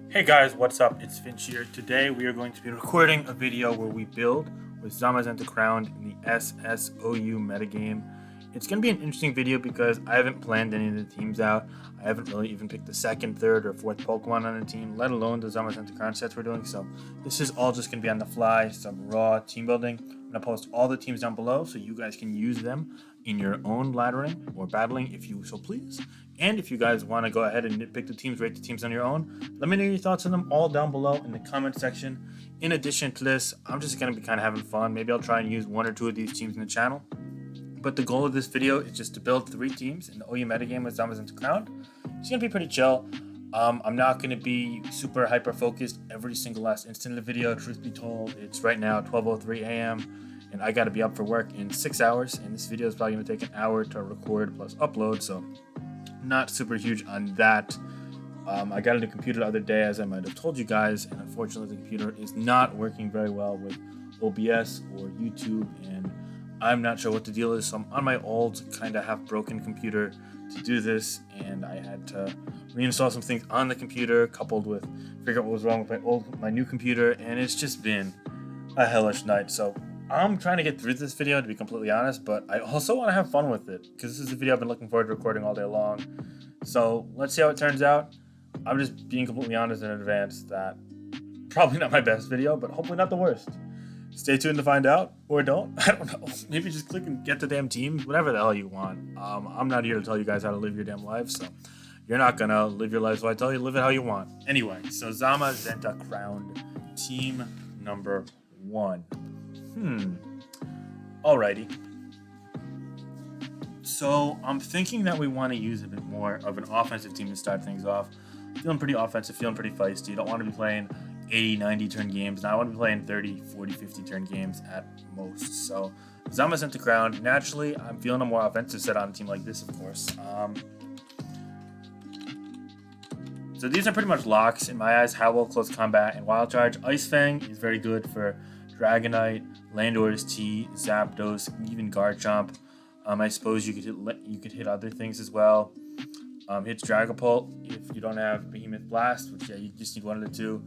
Hey guys, what's up? It's Finch here. Today we are going to be recording a video where we build with Zamazenta-Crowned in the SSOU metagame. It's going to be an interesting video because I haven't planned any of the teams out. I haven't really even picked the second, third, or fourth Pokemon on the team, let alone the Zamazenta-Crowned sets we're doing. So this is all just going to be on the fly, some raw team building. I'm going to post all the teams down below so you guys can use them in your own laddering or battling if you so please. And if you guys want to go ahead and nitpick the teams, rate the teams on your own, let me know your thoughts on them all down below in the comment section. In addition to this, I'm just going to be kind of having fun. Maybe I'll try and use one or two of these teams in the channel. But the goal of this video is just to build 3 teams in the OU metagame with Zamazenta-Crowned. It's going to be pretty chill. I'm not going to be super hyper focused every single last instant of the video. Truth be told, it's right now 12:03 a.m. and I got to be up for work in 6 hours. And this video is probably going to take an hour to record plus upload. So not super huge on that. I got a new computer the other day, as I might have told you guys, and unfortunately the computer is not working very well with OBS or YouTube, and I'm not sure what the deal is. So I'm on my old kind of half broken computer to do this, and I had to reinstall some things on the computer coupled with figure out what was wrong with my new computer, and it's just been a hellish night. So I'm trying to get through this video, to be completely honest, but I also want to have fun with it because this is a video I've been looking forward to recording all day long. So let's see how it turns out. I'm just being completely honest in advance that probably not my best video, but hopefully not the worst. Stay tuned to find out, or don't. I don't know. Maybe just click and get the damn team, whatever the hell you want. I'm not here to tell you guys how to live your damn life, so you're not gonna live your life, so I tell you, live it how you want. Anyway, so Zamazenta-Crowned, team number 1. Alrighty. So I'm thinking that we want to use a bit more of an offensive team to start things off. Feeling pretty offensive, feeling pretty feisty. Don't want to be playing 80, 90 turn games. Now I want to be playing 30, 40, 50 turn games at most. So Zamazenta-Crowned, naturally, I'm feeling a more offensive set on a team like this, of course. So these are pretty much locks in my eyes. Howl, Close Combat, and Wild Charge. Ice Fang is very good for Dragonite, Landorus T, Zapdos, even Garchomp. I suppose you could hit other things as well. Hits Dragapult if you don't have Behemoth Blast, which you just need one of the two.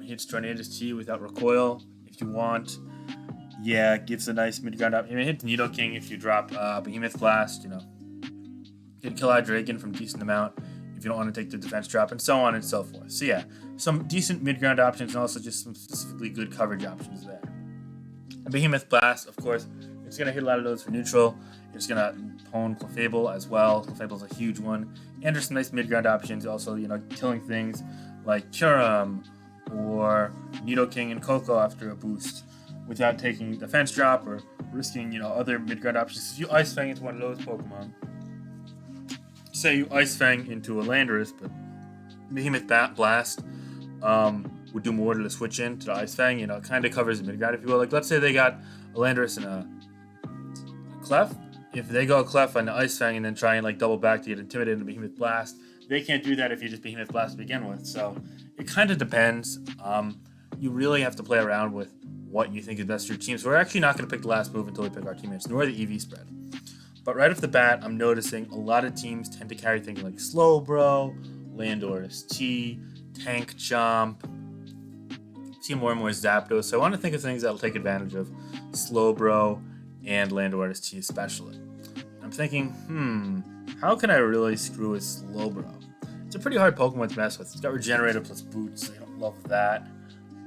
Hits Tornadus T without recoil if you want. Yeah, gives a nice mid-ground up. Hits Nidoking if you drop Behemoth Blast. Hit Kill Dragon from decent amount if you don't want to take the defense drop, and so on and so forth. So yeah, some decent mid-ground options and also just some specifically good coverage options there. Behemoth Blast, of course, it's going to hit a lot of those for neutral. It's going to pwn Clefable as well. Clefable's a huge one. And there's some nice mid-ground options. Also, killing things like Kyurem or Nidoking and Koko after a boost without taking defense drop or risking, other mid-ground options. If you Ice Fang into one of those Pokemon, say you Ice Fang into a Landorus, but Behemoth Blast would do more to the switch in to the Ice Fang, it kind of covers the mid-ground, if you will. Like, let's say they got a Landorus and a Clef. If they go Clef on the Ice Fang and then try and double back to get intimidated into Behemoth Blast, they can't do that if you just Behemoth Blast to begin with. So it kind of depends. You really have to play around with what you think is best for your team. So we're actually not going to pick the last move until we pick our teammates, nor the EV spread. But right off the bat, I'm noticing a lot of teams tend to carry things like Slowbro, Landorus T, Tank Chomp. See more and more Zapdos. So I want to think of things that'll take advantage of Slowbro and Landorus T especially. I'm thinking, how can I really screw with Slowbro? It's a pretty hard Pokemon to mess with. It's got Regenerator plus Boots, so you don't love that.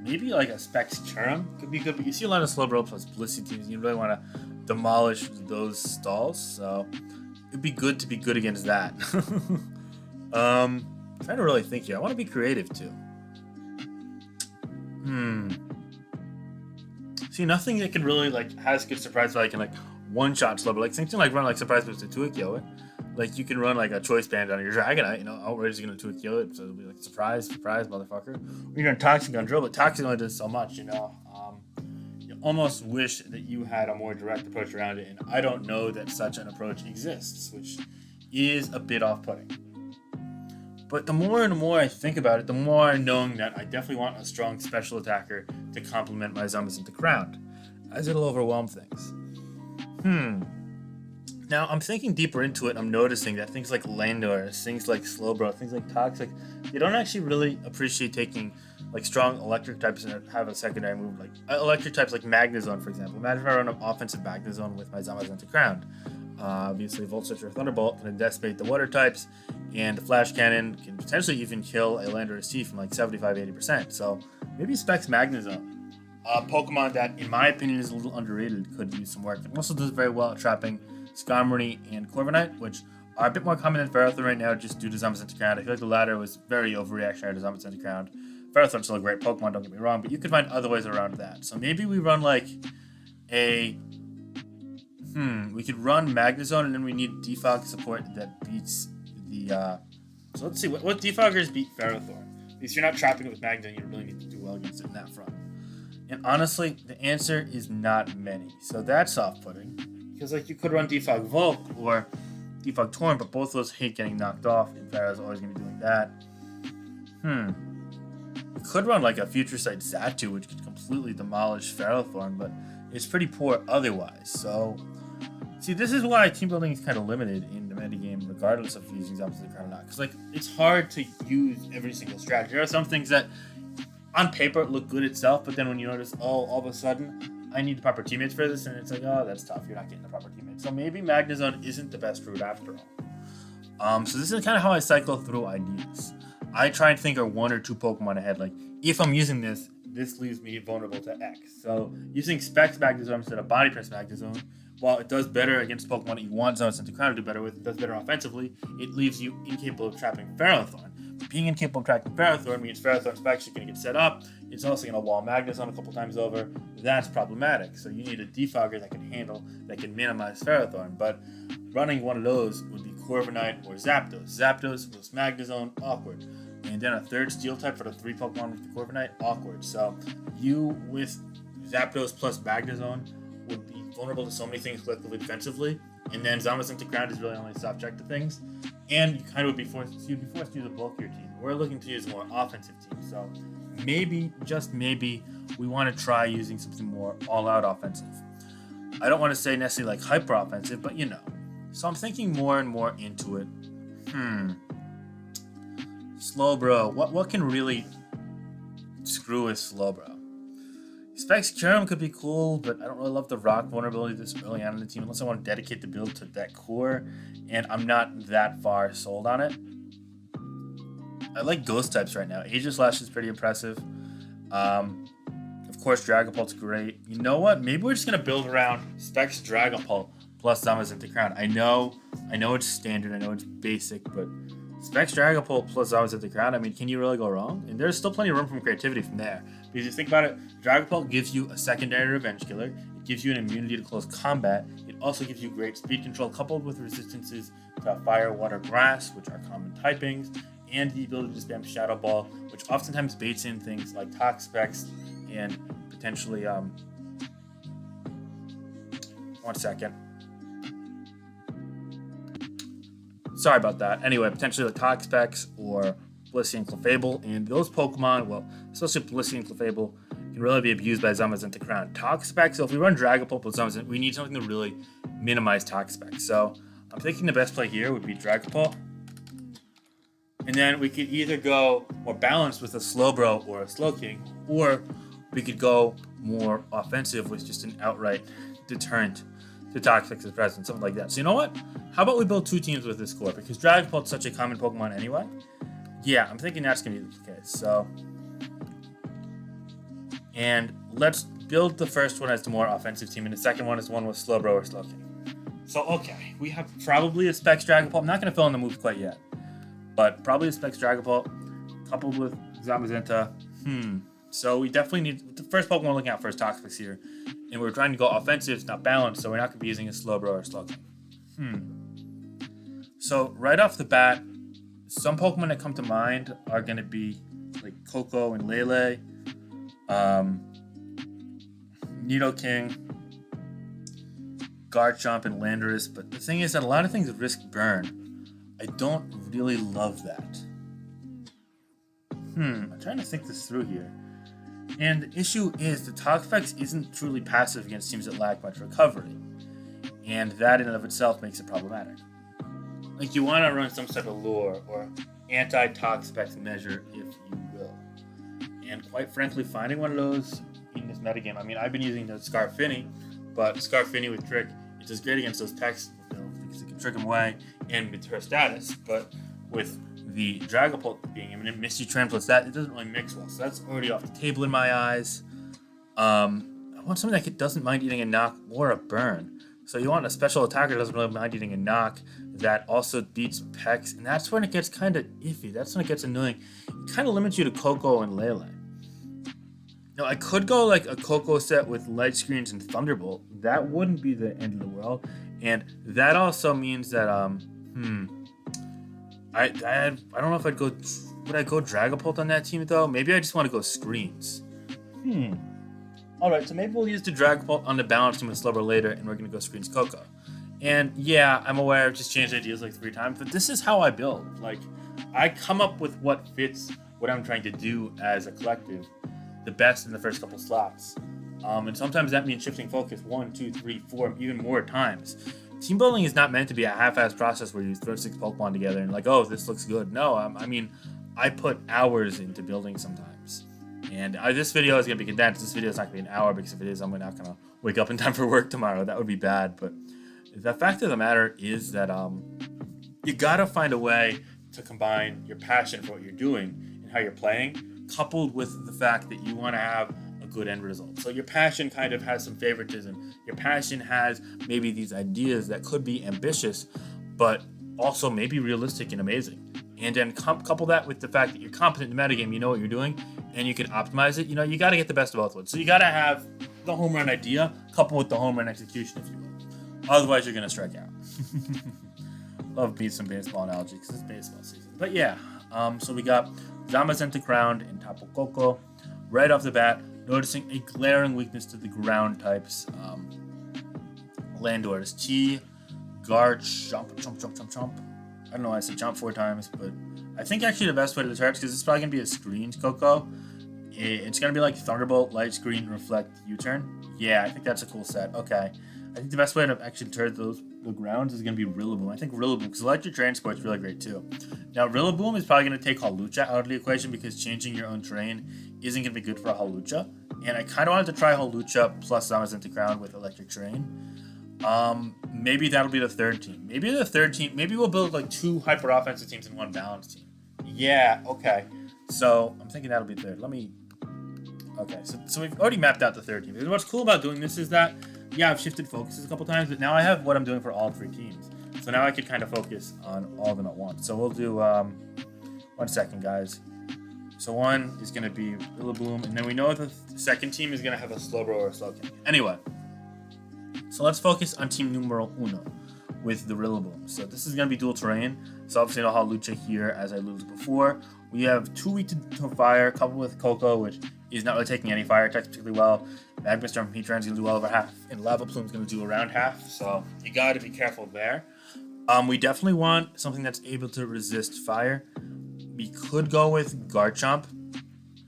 Maybe like a Specs Kyurem could be good, but you see a lot of Slowbro plus Blissey teams, and you really want to demolish those stalls, so it'd be good to be good against that. Trying to really think here. I want to be creative too. See, nothing that can really has good surprise value can one-shot Slowbro. Same thing run surprise boost to 2-kill it. You can run a choice band on your Dragonite, Outrage is gonna 2-kill it, so it'll be surprise, motherfucker. Or you're gonna Toxic Gun Drill, but Toxic only does so much, You almost wish that you had a more direct approach around it, and I don't know that such an approach exists, which is a bit off-putting. But the more and more I think about it, the more I'm knowing that I definitely want a strong special attacker to complement my Zamazenta-Crowned, as it'll overwhelm things. Now Now, I'm thinking deeper into it, I'm noticing that things like Landors, things like Slowbro, things like Toxic, they don't actually really appreciate taking like strong electric types and have a secondary move. Like electric types like Magnezone, for example. Imagine if I run an offensive Magnezone with my Zamazenta-Crowned. Obviously, Volt Switch or Thunderbolt can decimate the water types, and the Flash Cannon can potentially even kill a Landorus T from like 75-80%. So maybe Specs Magnezone. Pokemon that, in my opinion, is a little underrated, could use some work. It also does very well at trapping Skarmory and Corviknight, which are a bit more common than Ferrothorn right now just due to Zamazenta-Crowned. I feel like the latter was very overreactionary to Zamazenta-Crowned. Ferrothorn's still a great Pokemon, don't get me wrong, but you could find other ways around that. So maybe we run like a... we could run Magnezone, and then we need Defog support that beats the... So let's see, what Defoggers beat Ferrothorn? Because you're not trapping it with Magnezone, you really need to do well against it in that front. And honestly, the answer is not many. So that's off-putting. Because like you could run Defog Volk or Defog Torn, but both of those hate getting knocked off, and Pharaoh's always going to be doing that. We could run like a Future Sight Xatu, which could completely demolish Ferrothorn, but it's pretty poor otherwise. So, see, this is why team building is kind of limited in the metagame, regardless of using Zamazenta-Crowned or not. Because like it's hard to use every single strategy. There are some things that on paper look good itself, but then when you notice, oh, all of a sudden, I need the proper teammates for this, and it's like, oh, that's tough. You're not getting the proper teammates. So maybe Magnezone isn't the best route after all. So this is kind of how I cycle through ideas. I try and think of one or two Pokemon ahead. Like, if I'm using this, this leaves me vulnerable to X. So using Specs Magnezone instead of Body Press Magnezone, while it does better against Pokemon that you want Zamazenta-Crowned to do better with, it does better offensively, it leaves you incapable of trapping Ferrothorn. Being incapable of tracking Ferrothorn means Ferrothorn's actually going to get set up. It's also going to wall Magnezone a couple times over. That's problematic. So you need a Defogger that can minimize Ferrothorn. But running one of those would be Corviknight or Zapdos. Zapdos plus Magnezone, awkward. And then a third Steel type for the 3 Pokemon with the Corviknight, awkward. So you with Zapdos plus Magnezone would be vulnerable to so many things collectively defensively. And then Zamazenta-Crowned is really only soft-check to things. And you kind of would be forced to use a bulkier team. We're looking to use a more offensive team. So maybe, just maybe, we want to try using something more all-out offensive. I don't want to say necessarily like hyper-offensive, but you know. So I'm thinking more and more into it. Slowbro. What can really screw with Slowbro? Specs Kyurem could be cool, but I don't really love the rock vulnerability this early on in the team unless I want to dedicate the build to that core, and I'm not that far sold on it. I like ghost types right now. Aegislash is pretty impressive. Of course, Dragapult's great. You know what? Maybe we're just going to build around Specs Dragapult plus Zamazenta-Crowned. I know it's standard, I know it's basic, but Specs Dragapult plus Zamazenta-Crowned, I mean, can you really go wrong? And there's still plenty of room for creativity from there. Because if you think about it, Dragapult gives you a secondary Revenge Killer. It gives you an immunity to close combat. It also gives you great speed control coupled with resistances to Fire, Water, Grass, which are common typings, and the ability to spam Shadow Ball, which oftentimes baits in things like Toxapex and potentially, one second. Sorry about that. Anyway, potentially the Toxapex or Blissey and Clefable, and those Pokemon, well, especially Blissey and Clefable, can really be abused by Zamazenta-Crowned. Toxapex, so if we run Dragapult with Zamazenta, we need something to really minimize Toxapex. So I'm thinking the best play here would be Dragapult. And then we could either go more balanced with a Slowbro or a Slowking, or we could go more offensive with just an outright deterrent to Toxapex presence, something like that. So you know what? How about we build 2 teams with this core? Because Dragapult's such a common Pokemon anyway. Yeah, I'm thinking that's going to be the case. So, and let's build the first one as the more offensive team, and the second one is one with Slowbro or Slowking. So, okay, we have probably a Specs Dragapult. I'm not going to fill in the moves quite yet, but probably a Specs Dragapult coupled with Zamazenta. So we definitely need, the first Pokemon we're looking at first Toxapex here, and we're trying to go offensive, it's not balanced, so we're not going to be using a Slowbro or Slowking. So right off the bat, some Pokemon that come to mind are going to be like Koko and Lele, Nidoking, Garchomp, and Landorus. But the thing is that a lot of things risk burn. I don't really love that. I'm trying to think this through here. And the issue is the Toxapex isn't truly passive against teams that lack much recovery. and that in and of itself makes it problematic. Like, you want to run some type of lure or anti-tox measure, if you will. And quite frankly, finding one of those in this metagame, I mean, I've been using the Scarfini, but Scarfini with Trick, it's just great against those Pex because it can trick them away and with her status, but with the Dragapult being imminent, Misty Trend plus that, it doesn't really mix well, so that's already off the table in my eyes. I want something that doesn't mind eating a knock or a burn. So you want a special attacker that doesn't really mind eating a knock that also beats Pex, and that's when it gets kind of iffy. That's when it gets annoying. It kind of limits you to Coco and Lele. Now, I could go like a Coco set with Light Screens and Thunderbolt. That wouldn't be the end of the world. And that also means that, I don't know if I'd go, would I go Dragapult on that team though? Maybe I just want to go Screens. Alright, so maybe we'll use the Dragapult on the balance team with Slubber later, and we're going to go Screens Coco. And yeah, I'm aware I've just changed ideas like 3 times, but this is how I build. Like, I come up with what fits what I'm trying to do as a collective the best in the first couple slots. And sometimes that means shifting focus 1, 2, 3, 4, even more times. Team building is not meant to be a half-assed process where you throw 6 Pokemon together and like, oh, this looks good. No, I mean, I put hours into building sometimes. And this video is going to be condensed. This video is not going to be an hour because if it is, I'm not going to wake up in time for work tomorrow. That would be bad. But the fact of the matter is that you got to find a way to combine your passion for what you're doing and how you're playing, coupled with the fact that you want to have a good end result. So your passion kind of has some favoritism. Your passion has maybe these ideas that could be ambitious, but also maybe realistic and amazing. And then couple that with the fact that you're competent in the metagame, you know what you're doing, and you can optimize it. You know, you got to get the best of both worlds. So you got to have the home run idea coupled with the home run execution, if you will. Otherwise, you're going to strike out. Love some baseball analogy because it's baseball season. But yeah, so we got Zamazenta-Crowned and Tapu Koko. Right off the bat, noticing a glaring weakness to the ground types. Landorus T, Garch, Chomp. I don't know why I said jump 4 times, but I think actually the best way to deter it, because it's probably going to be a Screens Coco. It's going to be like Thunderbolt, Light Screen, Reflect, U-Turn. Yeah, I think that's a cool set. Okay. I think the best way to actually deter the grounds is going to be Rillaboom. I think Rillaboom, because Electric Transport is really great too. Now, Rillaboom is probably going to take Hawlucha out of the equation because changing your own terrain isn't going to be good for a Hawlucha. And I kind of wanted to try Hawlucha plus Zamazenta-Crowned with Electric Terrain. Maybe that'll be the third team. Maybe we'll build like 2 hyper offensive teams and 1 balanced team. Yeah, okay. So I'm thinking that'll be third. Okay, so we've already mapped out the third team. And what's cool about doing this is that, yeah, I've shifted focuses a couple times, but now I have what I'm doing for all 3 teams. So now I could kind of focus on all of them at once. So we'll do, 1 second, guys. So 1 is going to be Rillaboom, and then we know the second team is going to have a Slowbro or a Slowking. Anyway. So let's focus on team numero 1 with the Rillaboom. So this is going to be dual terrain. So obviously no Hawlucha here, as I alluded before. We have 2 weak to fire, coupled with Coco, which is not really taking any fire attacks particularly well. Magma Storm from Heatran is going to do well over half, and Lava Plume is going to do around half. So you got to be careful there. We definitely want something that's able to resist fire. We could go with Garchomp.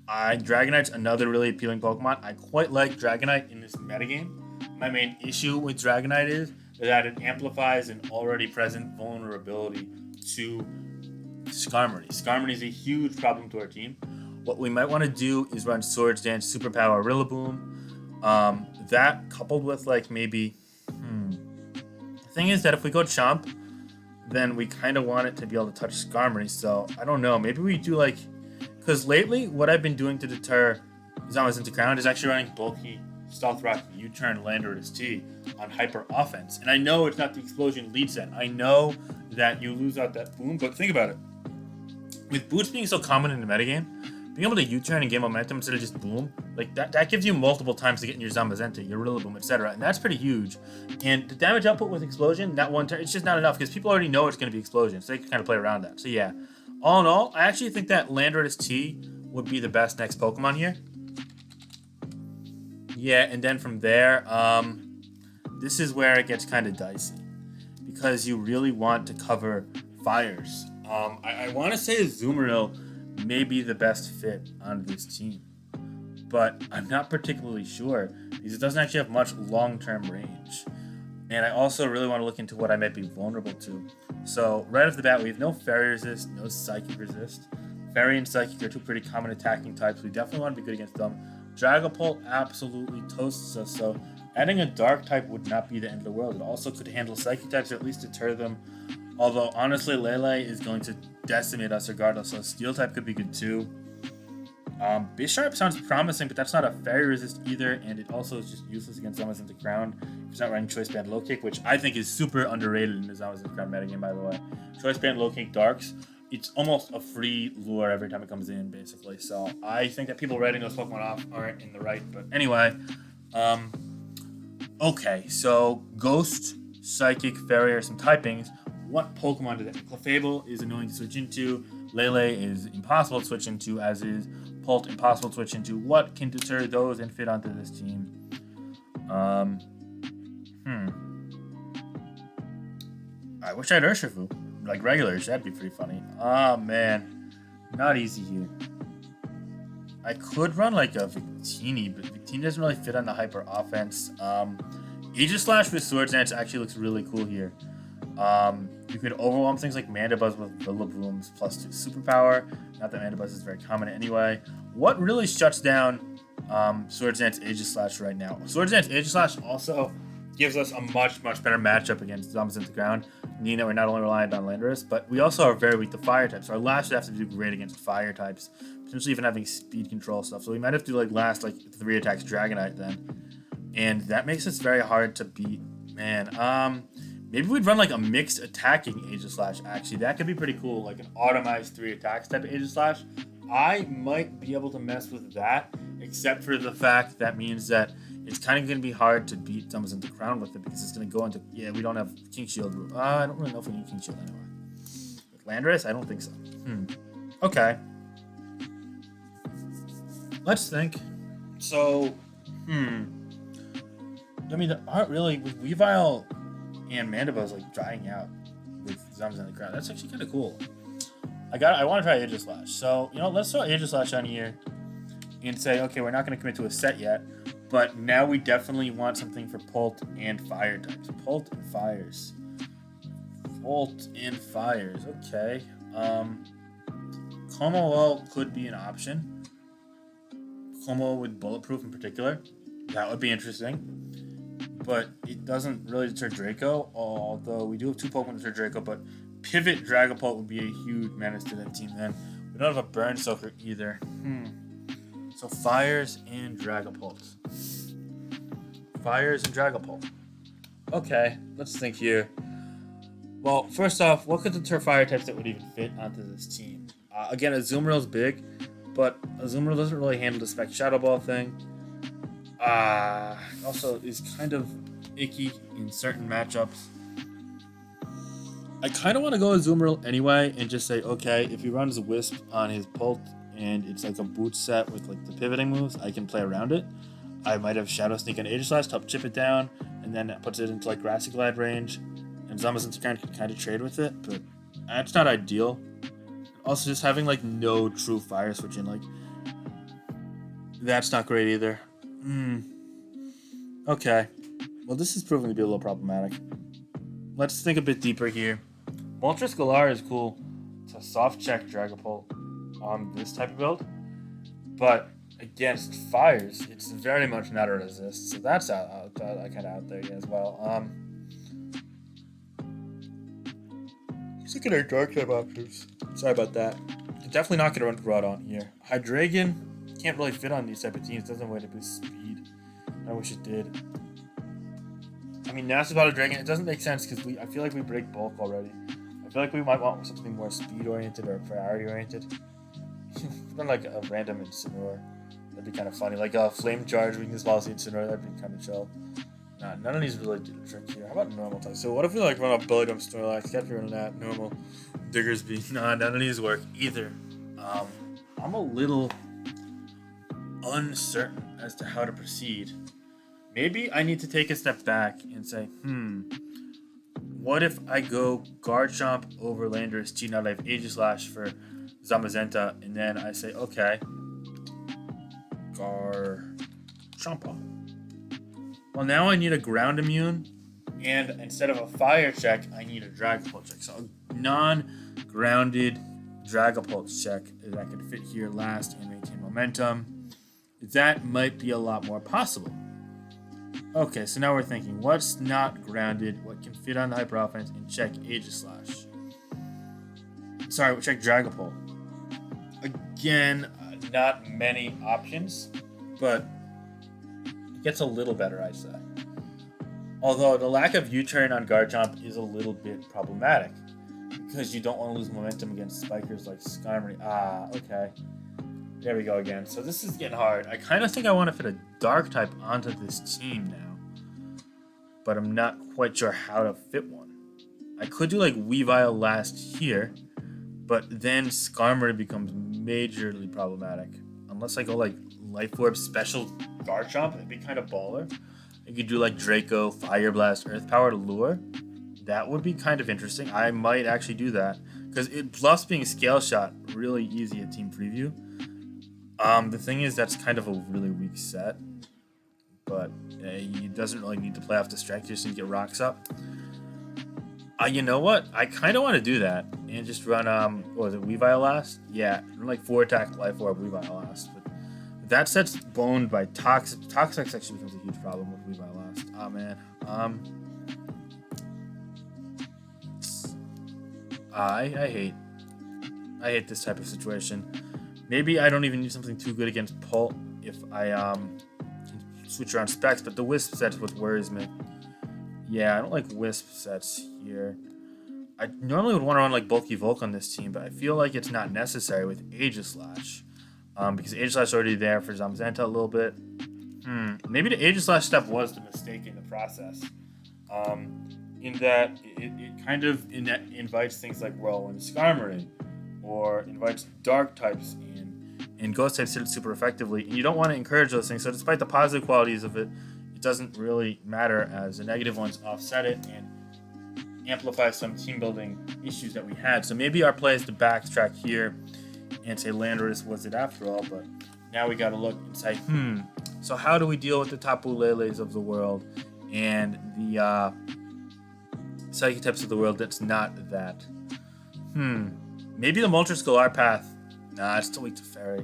Dragonite's another really appealing Pokemon. I quite like Dragonite in this metagame. My main issue with Dragonite is that it amplifies an already present vulnerability to Skarmory. Skarmory is a huge problem to our team. What we might want to do is run Swords Dance, Superpower, Rillaboom. That coupled with like maybe... The thing is that if we go Chomp, then we kind of want it to be able to touch Skarmory. So I don't know. Maybe we do like... Because lately, what I've been doing to deter Zamazenta-Crowned is actually running bulky Stealth Rock, U-Turn, Landorus T on hyper offense. And I know it's not the explosion lead set. I know that you lose out that boom, but think about it. With boots being so common in the metagame, being able to U-turn and gain momentum instead of just boom, like that gives you multiple times to get in your Zamazenta, your Rillaboom, etc. And that's pretty huge. And the damage output with explosion, that one turn, it's just not enough because people already know it's going to be explosion, so they can kind of play around that. So yeah, all in all, I actually think that Landorus T would be the best next Pokemon here. Yeah, and then from there, this is where it gets kind of dicey because you really want to cover fires. I want to say Azumarill may be the best fit on this team, but I'm not particularly sure because it doesn't actually have much long-term range. And I also really want to look into what I might be vulnerable to. So right off the bat, we have no Fairy Resist, no Psychic Resist. Fairy and Psychic are two pretty common attacking types. We definitely want to be good against them. Dragapult absolutely toasts us, so adding a Dark type would not be the end of the world. It also could handle Psychic types or at least deter them. Although, honestly, Lele is going to decimate us regardless, so Steel type could be good too. Bisharp sounds promising, but that's not a Fairy Resist either, and it also is just useless against Zamazenta-Crowned. It's not running Choice Band Low Kick, which I think is super underrated in the Zamazenta-Crowned metagame, by the way. Choice Band Low Kick Darks, it's almost a free lure every time it comes in, basically. So I think that people writing those Pokemon off aren't in the right. But anyway, okay, so Ghost, Psychic, Fairy are some typings. What Pokemon do they? Clefable is annoying to switch into. Lele is impossible to switch into, as is Pult impossible to switch into. What can deter those and fit onto this team? I wish I had Urshifu. Like regular, that'd be pretty funny. Oh man, not easy here. I could run like a Victini, but Victini doesn't really fit on the hyper offense. Aegislash with Swords Dance actually looks really cool here. You could overwhelm things like Mandibuzz with Villaboom's +2 superpower. Not that Mandibuzz is very common anyway. What really shuts down Swords Dance Aegislash right now? Swords Dance Aegislash also gives us a much better matchup against Zamazenta-Crowned, meaning that we're not only reliant on Landorus, but we also are very weak to fire types. So our last should have to do great against fire types, potentially even having speed control stuff. So we might have to do like last 3 attacks Dragonite then, and that makes us very hard to beat. Man, maybe we'd run like a mixed attacking Aegislash. Actually, that could be pretty cool, like an automized 3 attacks type of Aegislash. I might be able to mess with that, except for the fact that means that it's kind of going to be hard to beat Zamazenta-Crowned with it because it's going to go into... Yeah, we don't have King Shield. I don't really know if we need King Shield anyway. With Landorus? I don't think so. Okay. Let's think. So, I mean, there aren't really... With Weavile and Mandibuzz, like, drying out with Zamazenta-Crowned. That's actually kind of cool. I want to try Aegislash. So, you know, let's throw Aegislash on here and say, okay, we're not going to commit to a set yet, but now we definitely want something for Pult and Fire types. Pult and Fires. Pult and Fires. Okay. Como could be an option. Como with Bulletproof in particular. That would be interesting. But it doesn't really deter Draco, although we do have 2 Pokemon to deter Draco, but Pivot Dragapult would be a huge menace to that team then. We don't have a Burn Soaker either. So Fires and Dragapult. Fires and Dragapult. Okay, let's think here. Well, first off, what could deter fire types that would even fit onto this team? Again, Azumarill's big, but Azumarill doesn't really handle the Spec Shadow Ball thing. Also is kind of icky in certain matchups. I kind of want to go Azumarill anyway and just say, okay, if he runs a Wisp on his Pult and it's like a boot set with like the pivoting moves, I can play around it. I might have Shadow Sneak and Aegislash to help chip it down, and then that puts it into like Grassy Glide range, and Zamazenta-Crowned can kind of trade with it, but that's not ideal. Also, just having like no true fire switch in, like, that's not great either. Okay. Well, this is proving to be a little problematic. Let's think a bit deeper here. Moltres Galar is cool to soft check Dragapult on this type of build, but against fires, it's very much not a resist, so that's kind of out there as well. Let's look at our dark type options. Sorry about that. Definitely not gonna run Groudon here. Hydreigon can't really fit on these type of teams. Doesn't have a way to boost speed. I wish it did. I mean, Nasty Battle Dragon, it doesn't make sense because I feel like we break bulk already. I feel like we might want something more speed oriented or priority oriented. Run like a random Incineroar. That'd be kind of funny. Like a Flame Charge, Weakness Policy Incineroar, that'd be kind of chill. Nah, none of these really do the trick here. How about normal type? So what if we like run a Belly Dump Snorlax? Gotta be running that. Normal. Diggersby. Nah, none of these work either. I'm a little uncertain as to how to proceed. Maybe I need to take a step back and say, what if I go Garchomp over Landorus T, now that I have Aegislash for Zamazenta, and then I say, okay, Garchompa. Well, now I need a Ground Immune And instead of a fire check, I need a Dragapult check. So a non-grounded Dragapult check that could fit here last and maintain momentum. That might be a lot more possible. Okay, so now we're thinking, what's not grounded, what can fit on the Hyper Offense, and check Aegislash. Sorry, we'll check Dragapult. Again, not many options, but it gets a little better, I'd say. Although the lack of U-turn on Garchomp is a little bit problematic, because you don't want to lose momentum against spikers like Skarmory. Okay. There we go again. So this is getting hard. I kind of think I want to fit a Dark type onto this team now, but I'm not quite sure how to fit one. I could do like Weavile last here, but then Skarmory becomes majorly problematic. Unless I go like Life Orb Special Garchomp, it'd be kind of baller. I could do like Draco, Fire Blast, Earth Power to lure. That would be kind of interesting. I might actually do that, because it plus being Scale Shot really easy at Team Preview. The thing is, that's kind of a really weak set, but he doesn't really need to play off the strength, just need to get rocks up. You know what? I kind of want to do that and just run, what was it, Weavile last? Yeah, run like 4 attack Life Orb Weavile last. But that set's boned by Toxic. Toxic actually becomes a huge problem with Weavile last. Oh man. I hate this type of situation. Maybe I don't even need something too good against Pult if I can switch around specs, but the Wisp set's what worries me. Yeah, I don't like Wisp sets here. I normally would want to run like Bulky Volk on this team, but I feel like it's not necessary with Aegislash. Because Aegislash is already there for Zamazenta a little bit. Maybe the Aegislash step was the mistake in the process. In that it kind of invites things like Whirlwind Skarmory, or invites Dark types and Ghost types hit it super effectively. And you don't want to encourage those things. So despite the positive qualities of it, it doesn't really matter, as the negative ones offset it and amplify some team building issues that we had. So maybe our play is to backtrack here and say Landorus was it after all, but now we got to look and say, so how do we deal with the Tapu Leles of the world and the Psychic types of the world that's not that? Maybe the Moltres Galar path. Nah, it's still weak to Fairy.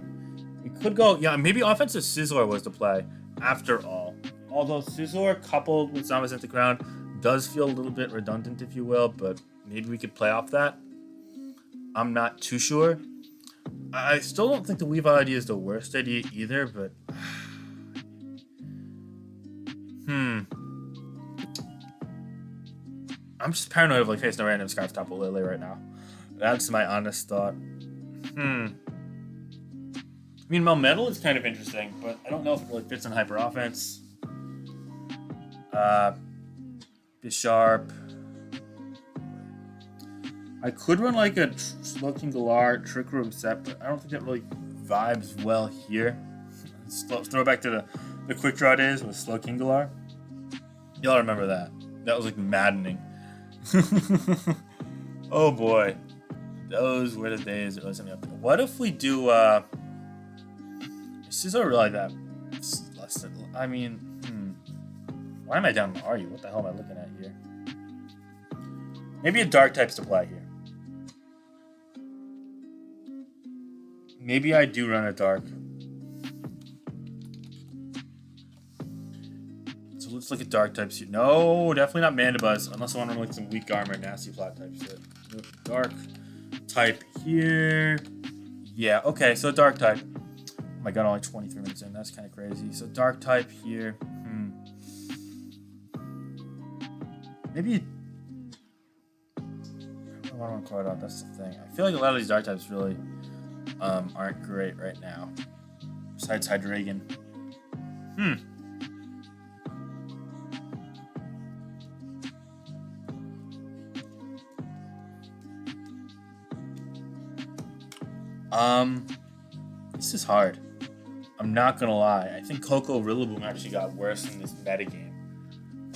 We could go, maybe Offensive Scizor was the play after all. Although Scizor coupled with Zamazenta-Crowned does feel a little bit redundant, if you will, but maybe we could play off that. I'm not too sure. I still don't think the Weavile idea is the worst idea either, but I'm just paranoid of like facing a random Scarf Tapu Lele right now. That's my honest thought. I mean, Melmetal is kind of interesting, but I don't know if it really fits on Hyper Offense. Bisharp. I could run like a Slowking Galar Trick Room set, but I don't think that really vibes well here. Let's throw back to the Quick Draw days with Slowking Galar. Y'all remember that? That was like maddening. Oh boy. Those were the days it wasn't up there. What if we do Scizor really that less than, I mean, why am I down to Are you? What the hell am I looking at here? Maybe a Dark types to play here. Maybe I do run a Dark. So let's look at Dark types here. No, definitely not Mandibuzz, unless I want to run like some weak armor, nasty flat type shit. Dark type here. Yeah, okay, so Dark type. Oh my god, only 23 minutes in. That's kind of crazy. So Dark type here. Maybe I don't want to call it out. That's the thing. I feel like a lot of these Dark types really aren't great right now. Besides Hydreigon. This is hard. I'm not gonna lie. I think Koko Rillaboom actually got worse in this metagame.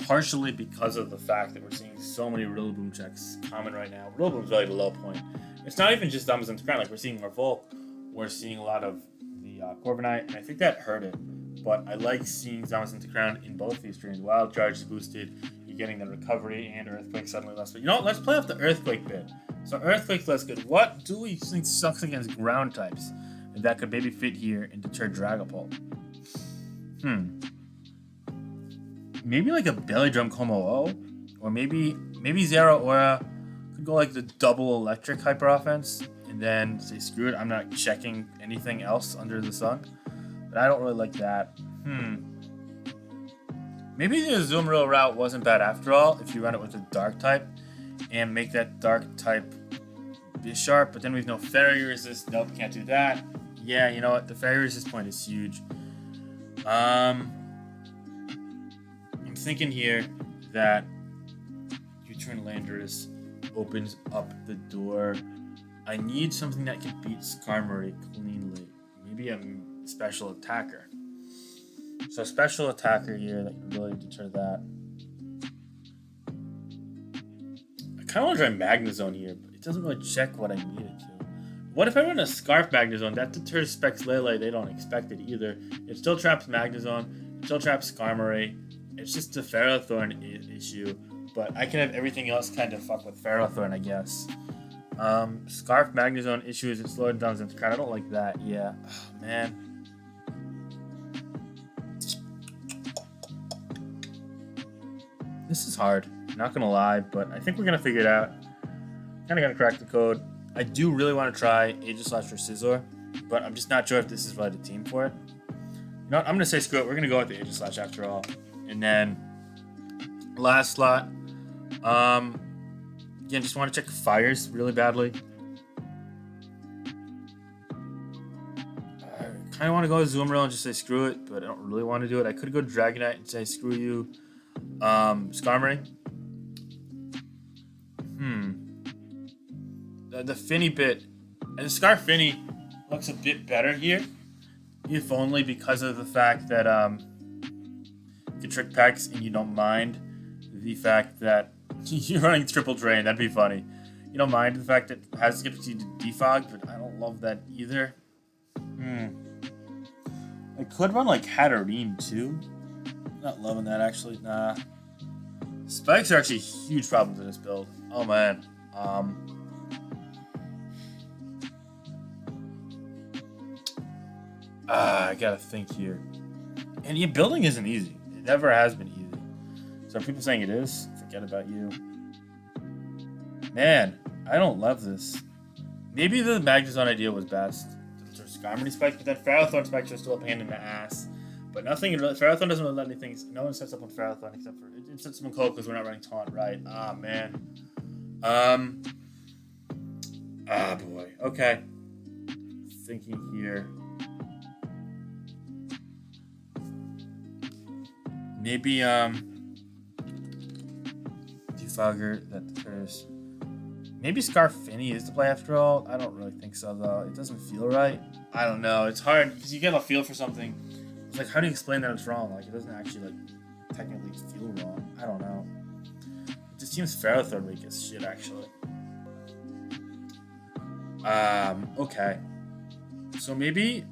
Partially because of the fact that we're seeing so many Rillaboom checks common right now. Rillaboom's really the low point. It's not even just Zamazenta-Crowned. Like, we're seeing more Volk. We're seeing a lot of the Corviknight, and I think that hurt it. But I like seeing Zamazenta-Crowned in both these streams. Wild Charge is boosted. You you're getting the recovery and earthquake suddenly less. But you know what? Let's play off the earthquake bit. So earthquake's less good. What do we think sucks against ground types that could maybe fit here and deter Dragapult? Maybe like a Belly Drum Como-O, or maybe Zero Aura could go like the double electric hyper offense, and then say screw it. I'm not checking anything else under the sun, but I don't really like that. Maybe the Azumarill route wasn't bad after all if you run it with a dark type and make that dark type Bisharp, but then we've no Fairy Resist. Nope, can't do that. Yeah, you know what? The Fairy Resist point is huge. I'm thinking here that U-Turn Landorus opens up the door. I need something that can beat Skarmory cleanly. Maybe a special attacker. So special attacker here that can really deter that. I kind of want to try Magnezone here, but it doesn't really check what I need it to. What if I run a Scarf Magnezone? That deters Spexlele. They don't expect it either. It still traps Magnezone. It still traps Skarmory. It's just a Ferrothorn issue. But I can have everything else kind of fuck with Ferrothorn, I guess. Scarf Magnezone issues. It slowed down Zamazenta-Crowned. I don't like that. Yeah. Oh, man. This is hard, not gonna lie, but I think we're gonna figure it out. Kinda gonna crack the code. I do really want to try Aegislash or Scizor, but I'm just not sure if this is really the team for it. You know what, I'm gonna say screw it, we're gonna go with the Aegislash after all. And then last slot. Again, just want to check fires really badly. I kinda wanna go with Azumarill and just say screw it, but I don't really want to do it. I could go Dragonite and say screw you. Skarmory. The Finny bit, and the Scarf Finny looks a bit better here, if only because of the fact that you can trick packs and you don't mind the fact that you're running triple drain. That'd be funny. You don't mind the fact that it has to get you to defog, but I don't love that either. I could run like Hatterene too. Not loving that actually. Nah. Spikes are actually huge problems in this build. Oh man. I gotta think here. And yeah, building isn't easy. It never has been easy. So are people saying it is? Forget about you. Man, I don't love this. Maybe the Magnezone idea was best. There's Skarmory spikes, but then Ferrothorn spikes are still a pain in the ass. But nothing, Ferrothorn doesn't really let anything. No one sets up on Ferrothorn except for it sets up on Cold because we're not running Taunt, right? Ah, man. Ah, boy. Okay. Thinking here. Maybe, Defogger that deters. Maybe Scarf Finny is the play after all. I don't really think so, though. It doesn't feel right. I don't know. It's hard because you get a feel for something. It's like, how do you explain that it's wrong? Like, it doesn't actually, like, technically feel wrong. I don't know. It just seems Ferrothorn weak as shit, actually. Okay. So maybe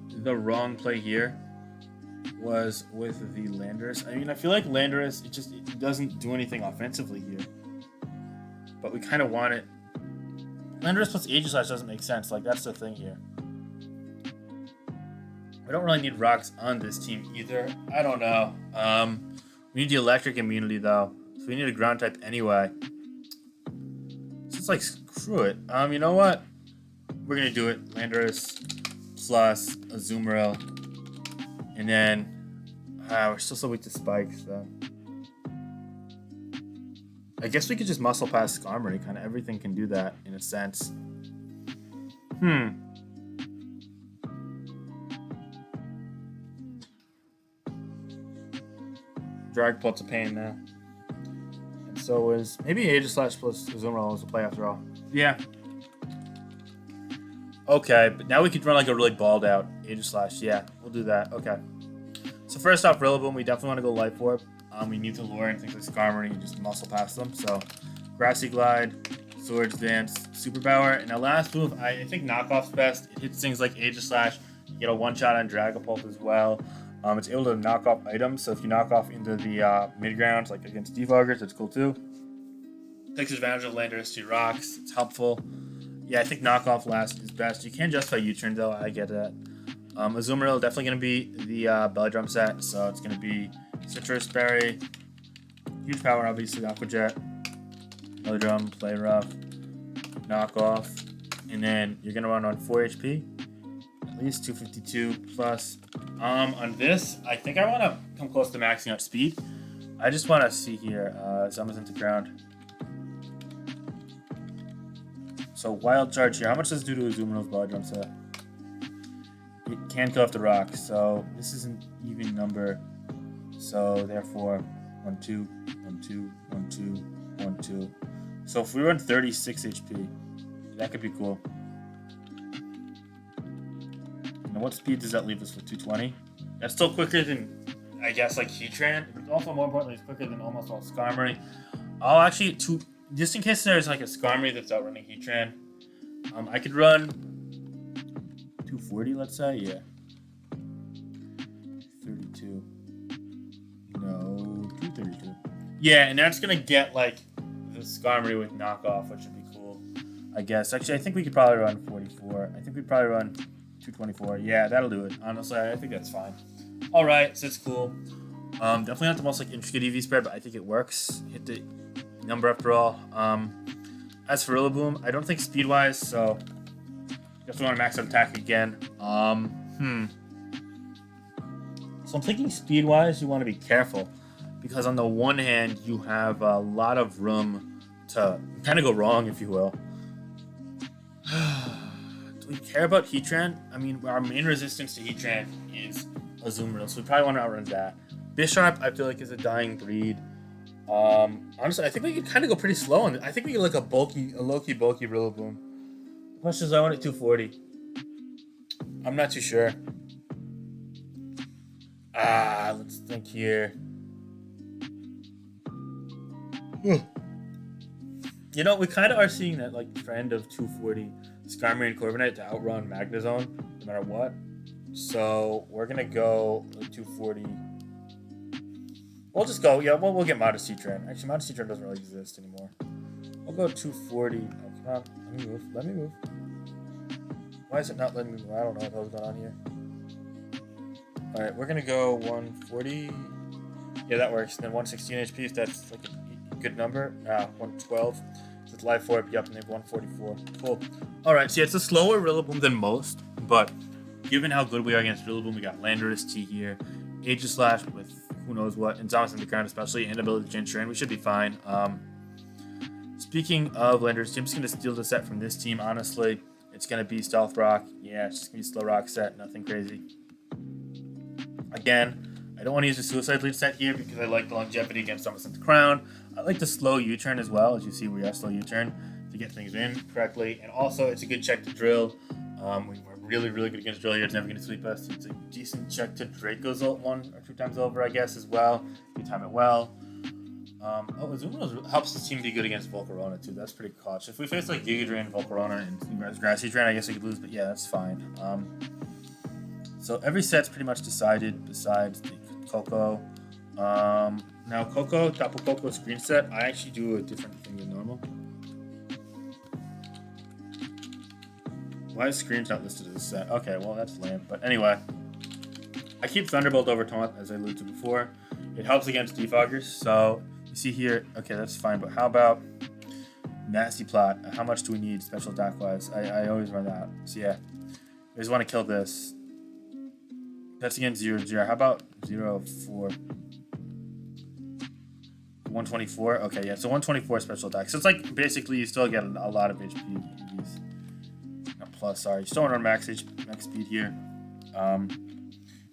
the wrong play here was with the Landorus. I mean, I feel like Landorus, it doesn't do anything offensively here. But we kind of want it. Landorus plus Aegislash doesn't make sense. Like, that's the thing here. We don't really need rocks on this team either. I don't know. We need the electric immunity though. So we need a ground type anyway. So it's like, screw it. You know what? We're gonna do it. Landorus plus Azumarill. And then we're still so weak to spikes though. I guess we could just muscle past Skarmory. Kind of everything can do that in a sense. Dragapult's a pain now. And so is maybe Aegislash plus Azumarill is a play after all. Yeah. Okay, but now we could run like a really balled out Aegislash. Yeah, we'll do that. Okay. So first off, Rillaboom, we definitely want to go Life Orb. We need to lure in things like Skarmory and just muscle past them. So Grassy Glide, Swords Dance, Superpower. And our last move, I think Knockoff's best. It hits things like Aegislash. You get a one-shot on Dragapult as well. It's able to knock off items, so if you knock off into the mid-ground, like against defoggers, it's cool too. Takes advantage of land resistance rocks. It's helpful. Yeah, I think knockoff last is best. You can justify U-turn though, I get that. Azumarill definitely going to be the belly drum set, so it's going to be Citrus Berry, huge power obviously, Aqua Jet, belly drum, play rough, knockoff, and then you're going to run on 4 HP, at least 252 plus. On this, I think I want to come close to maxing out speed. I just want to see here, Zamazenta-Crowned. So wild charge here. How much does it do to Azumarill's belly drum set? It can kill off the rock, so this is an even number. So therefore, 1, 2, 1, 2, 1, 2, 1, 2. So if we run 36 HP, that could be cool. Now what speed does that leave us with? 220? That's still quicker than, I guess, like Heatran. But also more importantly, it's quicker than almost all Skarmory. I'll actually, just in case there's like a Skarmory that's outrunning Heatran, I could run 240, let's say, yeah. 32. No, 232. Yeah, and that's gonna get like the Skarmory with knockoff, which would be cool, I guess. Actually, I think we could probably run 44. I think we'd probably run 224. Yeah, that'll do it. Honestly, I think that's fine. All right, so it's cool. Definitely not the most like intricate EV spread, but I think it works. Hit the number after all. As for Rillaboom, I don't think speed-wise, so definitely want to max out attack again. So I'm thinking speed-wise, you want to be careful, because on the one hand, you have a lot of room to kind of go wrong, if you will. Do we care about Heatran? I mean, our main resistance to Heatran is Azumarill, so we probably want to outrun that. Bisharp, I feel like, is a dying breed. Honestly, I think we could kind of go pretty slow on it. I think we get like a low-key bulky Rillaboom. The question is, I want it 240. I'm not too sure. Let's think here. You know, we kind of are seeing that like trend of 240 Skarmory and Corviknight to outrun Magnezone no matter what. So we're gonna go like 240. We'll just go, yeah, we'll get Modest Heatran. Actually, Modest Heatran doesn't really exist anymore. We'll go 240. Oh, come on. Let me move. Why is it not letting me move? I don't know what the hell's going on here. Alright, we're going to go 140. Yeah, that works. And then 116 HP, if that's like a good number. 112. So it's Life Orb. Yep, and they have 144. Cool. Alright, so yeah, it's a slower Rillaboom than most, but given how good we are against Rillaboom, we got Landorus T here. Aegislash with who knows what, and Zamazenta-Crowned especially, and ability to change terrain, we should be fine. Speaking of Landorus, I'm just going to steal the set from this team, honestly. It's going to be Stealth Rock. Yeah, it's just going to be Slow Rock set, nothing crazy. Again, I don't want to use the Suicide Lead set here because I like the longevity against Zamazenta-Crowned. I like the slow U-turn as well. As you see, we are slow U-turn to get things in correctly. And also, it's a good check to drill. We're really, really good against drill here. It's never going to sweep us. It's a decent check to Draco's ult 1 or 2 times over, I guess, as well. You time it well. Azumarill helps the team be good against Volcarona, too. That's pretty clutch. If we face, like, Giga Drain, Volcarona, and Grassy Drain, I guess we could lose, but yeah, that's fine. So every set's pretty much decided besides the Coco. Now, Coco, Tapu Koko screen set, I actually do a different thing than normal. Why is Scream's not listed as a set? Okay, well, that's lame. But anyway, I keep Thunderbolt over Taunt, as I alluded to before. It helps against defoggers, so you see here, okay, that's fine, but how about Nasty Plot? How much do we need special attack-wise? I always run that. So yeah, I just want to kill this. That's against 0-0. How about 0-4? 124? Okay, yeah, so 124 special attack. So it's like, basically, you still get a lot of HP. Plus, sorry, you still want to run max speed here.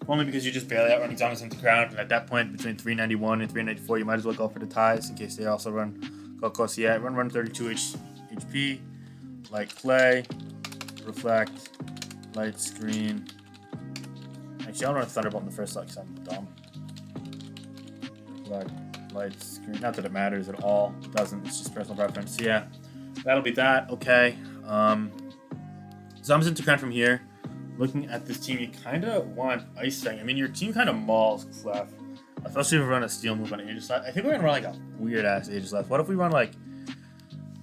Only because you're just barely outrunning Zamazenta-Crowned, and at that point, between 391 and 394, you might as well go for the ties in case they also run Coco. So yeah, run 32 HP, Light Clay, Reflect, Light Screen. Actually, I'll run Thunderbolt in the first slot because I'm dumb. Reflect, Light Screen. Not that it matters at all. It doesn't. It's just personal preference. So yeah, that'll be that. Okay. Zamazenta-Crowned from here. looking at this team, you kind of want Ice Fang. I mean, your team kind of mauls Clef, especially if we run a Steel move on Aegis Left. I think we're gonna run like a weird ass Aegis Left. What if we run like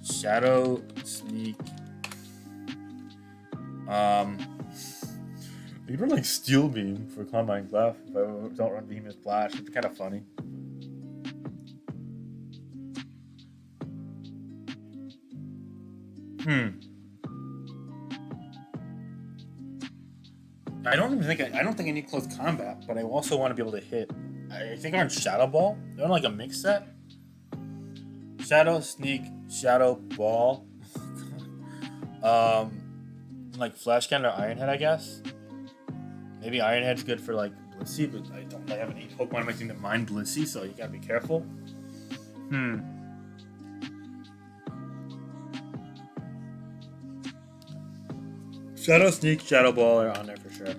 Shadow Sneak? You could run like Steel Beam for Combine Clef if I don't run Beam as Flash. It'd be kind of funny. I don't think I need close combat, but I also want to be able to hit. I think I run Shadow Ball. They're on like a mix set. Shadow Sneak, Shadow Ball. Like Flash Cannon or Iron Head, I guess. Maybe Iron Head's good for like Blissey, but I don't have any Pokemon in my team that mind Blissey, so you gotta be careful. Shadow Sneak, Shadow Ball are on there for sure.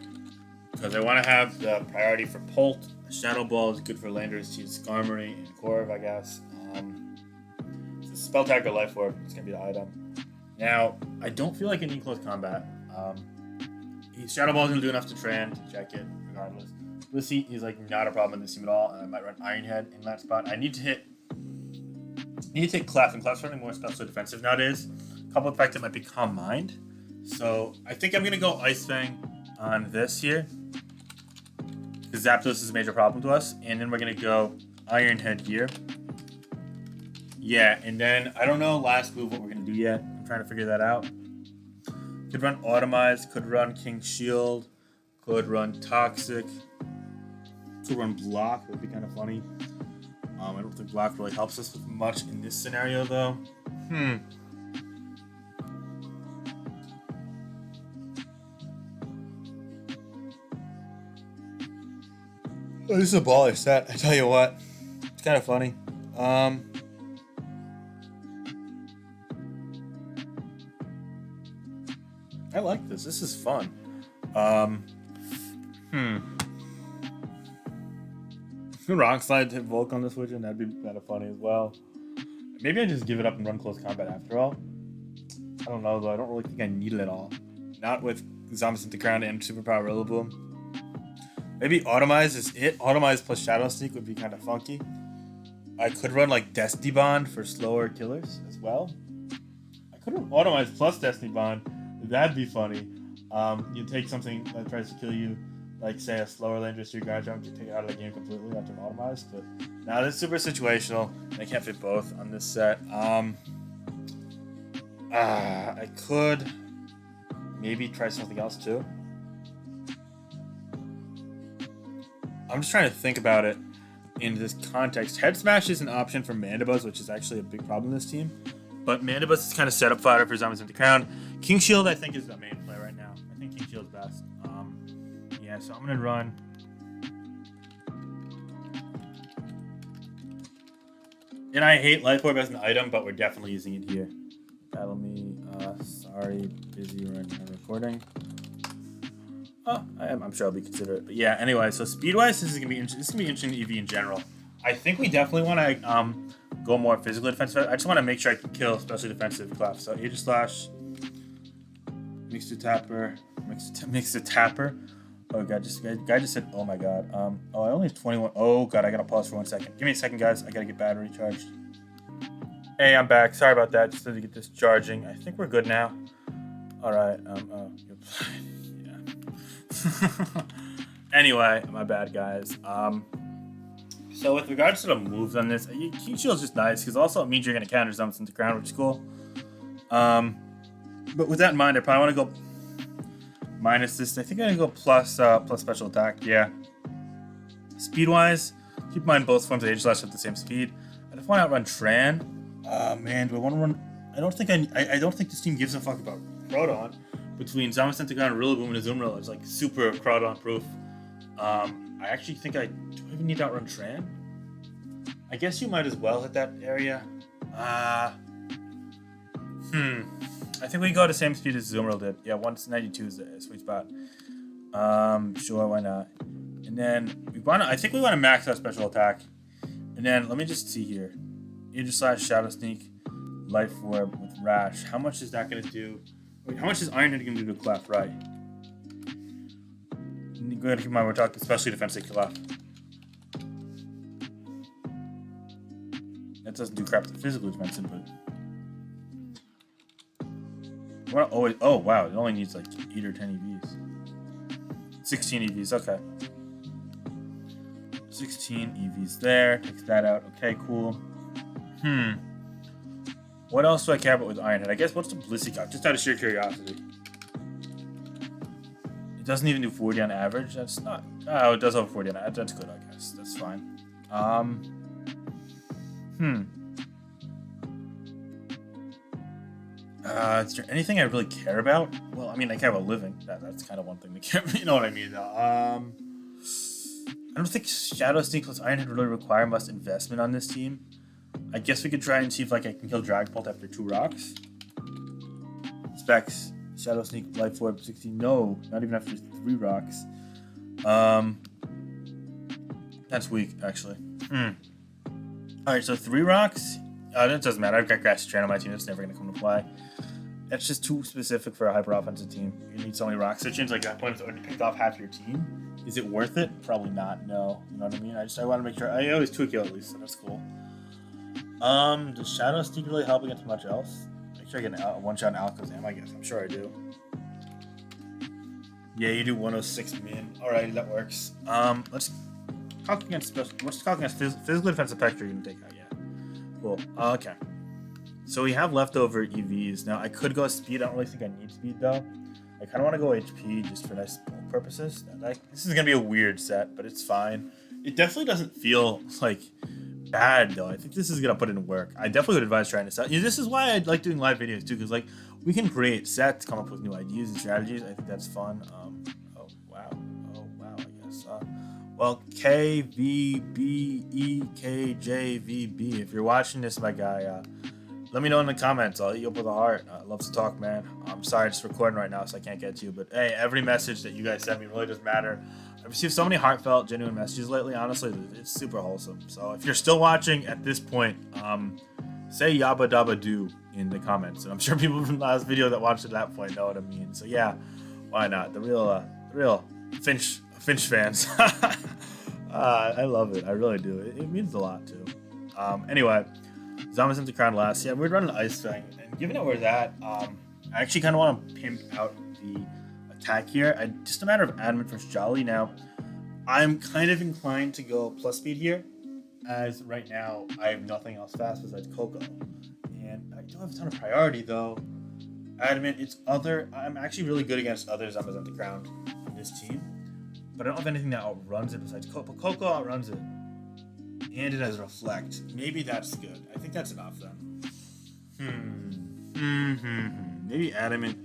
Because I want to have the priority for Polt. Shadow Ball is good for Landers, Team Skarmory, and Corv, I guess. So Spell Tag or Life Orb is going to be the item. Now, I don't feel like I need close combat. Shadow Ball is going to do enough to Tran to check it, regardless. Blissey is like not a problem in this team at all, and I might run Iron Head in that spot. I need to hit Clef, and Clef's running more special defensive nowadays. A couple of effects that might be Calm Mind. So I think I'm going to go Ice Fang on this here, because Zapdos is a major problem to us. And then we're going to go Iron Head here. Yeah, and then I don't know last move what we're going to do yet. I'm trying to figure that out. Could run Automize, could run King Shield, could run Toxic, could run Block. That would be kind of funny. I don't think Block really helps us with much in this scenario though. Oh, this is a baller set, I tell you what. It's kind of funny. I like this. This is fun. Rock Slide to hit Volk on this switch, and that'd be kind of funny as well. Maybe I just give it up and run close combat after all. I don't know though. I don't really think I need it at all. Not with Zamazenta-Crowned and Superpower Rillaboom. Maybe Automize is it. Automize plus Shadow Sneak would be kind of funky. I could run like Destiny Bond for slower killers as well. I could run Automize plus Destiny Bond. That'd be funny. You take something that tries to kill you, like say a slower Landers, your guard jump, you take it out of the game completely after an Automize. But now this is super situational, and I can't fit both on this set. I could maybe try something else too. I'm just trying to think about it in this context. Head Smash is an option for Mandibuzz, which is actually a big problem in this team. But Mandibuzz is kind of setup fodder for Zamazenta-Crowned. King Shield, I think, is the main play right now. I think King Shield's best. Yeah, so I'm going to run. And I hate Life Orb as an item, but we're definitely using it here. Battle me. Sorry, busy right now recording. Oh, I'm sure I'll be considerate. But yeah, anyway, so speed-wise, this is gonna be interesting EV in general. I think we definitely want to go more physical defensive. I just want to make sure I can kill especially defensive Clef. So Aegis Slash, Mix to Tapper. Oh god, guy just said, oh my god. I only have 21. Oh god, I gotta pause for 1 second. Give me a second, guys. I gotta get battery charged. Hey, I'm back. Sorry about that. Just had to get this charging. I think we're good now. All right. Anyway, my bad, guys. So with regards to the moves on this, King Shield's just nice because also it means you're gonna counter Zamazenta-Crowned, which is cool. But with that in mind, I probably want to go minus this. I think I'm gonna go plus special attack. Yeah. Speed wise, keep in mind both forms of Aegis Slash have the same speed. I just want to outrun Tran. Man, do I want to run? I don't think this team gives a fuck about Crawdon. Between Zamazenta-Crowned and Rillaboom and Azumarill, it's like super Crawdon proof. I actually think do I even need to outrun Tran? I guess you might as well hit that area. I think we go to the same speed as Azumarill did. Yeah, 192 is a sweet spot. Sure, why not? And then I think we want to max out special attack. And then let me just see here. Aegis Slash, Shadow Sneak, Life Orb with Rash. How much is that gonna do? Wait, how much is Iron Head gonna do to Clef? Right. good. Keep in mind we're talking especially defensive kill off. That doesn't do crap to physical defensive, but what always? Oh wow, it only needs like 8 or 10 EVs. 16 EVs. Okay. 16 EVs there. Takes that out. Okay, cool. What else do I care about with Ironhead? I guess what's the ballistic out? Just out of sheer curiosity. It doesn't even do 40 on average. That's not. Oh, it does over 40 on average. That's good, I guess. That's fine. Is there anything I really care about? Well, I mean, I care about living. That's kind of one thing to care. You know what I mean? I don't think Shadow Sneak plus Ironhead really require much investment on this team. I guess we could try and see if like I can kill Dragapult after 2 rocks. Specs, Shadow Sneak, Life Orb, 16. No, not even after 3 rocks. That's weak, actually. Alright, so 3 rocks. That doesn't matter. I've got Grass Strand on my team. That's never going to come to play. That's just too specific for a hyper offensive team. You need so many rocks. So it seems like that point has already picked off half your team. Is it worth it? Probably not. No. You know what I mean? I want to make sure. I always 2 kill at least, so that's cool. Does Shadow Sneak really help against much else? Make sure I get a one-shot Alakazam, I guess. I'm sure I do. Yeah, you do 106 min. Alright, that works. Let's talk against physical defensive Pector you can take out, yeah. Cool. Okay. So we have leftover EVs. Now, I could go speed. I don't really think I need speed, though. I kind of want to go HP just for nice purposes. This is going to be a weird set, but it's fine. It definitely doesn't feel, like, bad, though. I think this is going to put in work. I definitely would advise trying this out. This is why I like doing live videos, too, because, like, we can create sets, come up with new ideas and strategies. I think that's fun. Oh, wow, I guess. Well, KVBEKJVB. If you're watching this, my guy, let me know in the comments. I'll eat you up with a heart. I love to talk, man. I'm sorry it's recording right now, so I can't get to you. But hey, every message that you guys send me really does matter. I've received so many heartfelt, genuine messages lately. Honestly, it's super wholesome. So if you're still watching at this point, say yabba dabba do in the comments. And I'm sure people from the last video that watched at that point know what I mean. So yeah, why not? The real Finch fans. I love it. I really do. It means a lot too. Anyway, Zamazenta-Crowned last. Yeah, we're running Ice Fang, and given that we're that, I actually kind of want to pimp out the attack here. Just a matter of adamant versus Jolly. Now, I'm kind of inclined to go plus speed here, as right now I have nothing else fast besides Coco, and I don't have a ton of priority though. Adamant, I'm actually really good against other Zamazenta-Crowned on this team. But I don't have anything that outruns it besides Coco. Coco outruns it. And it has Reflect. Maybe that's good. I think that's enough then. Maybe Adamant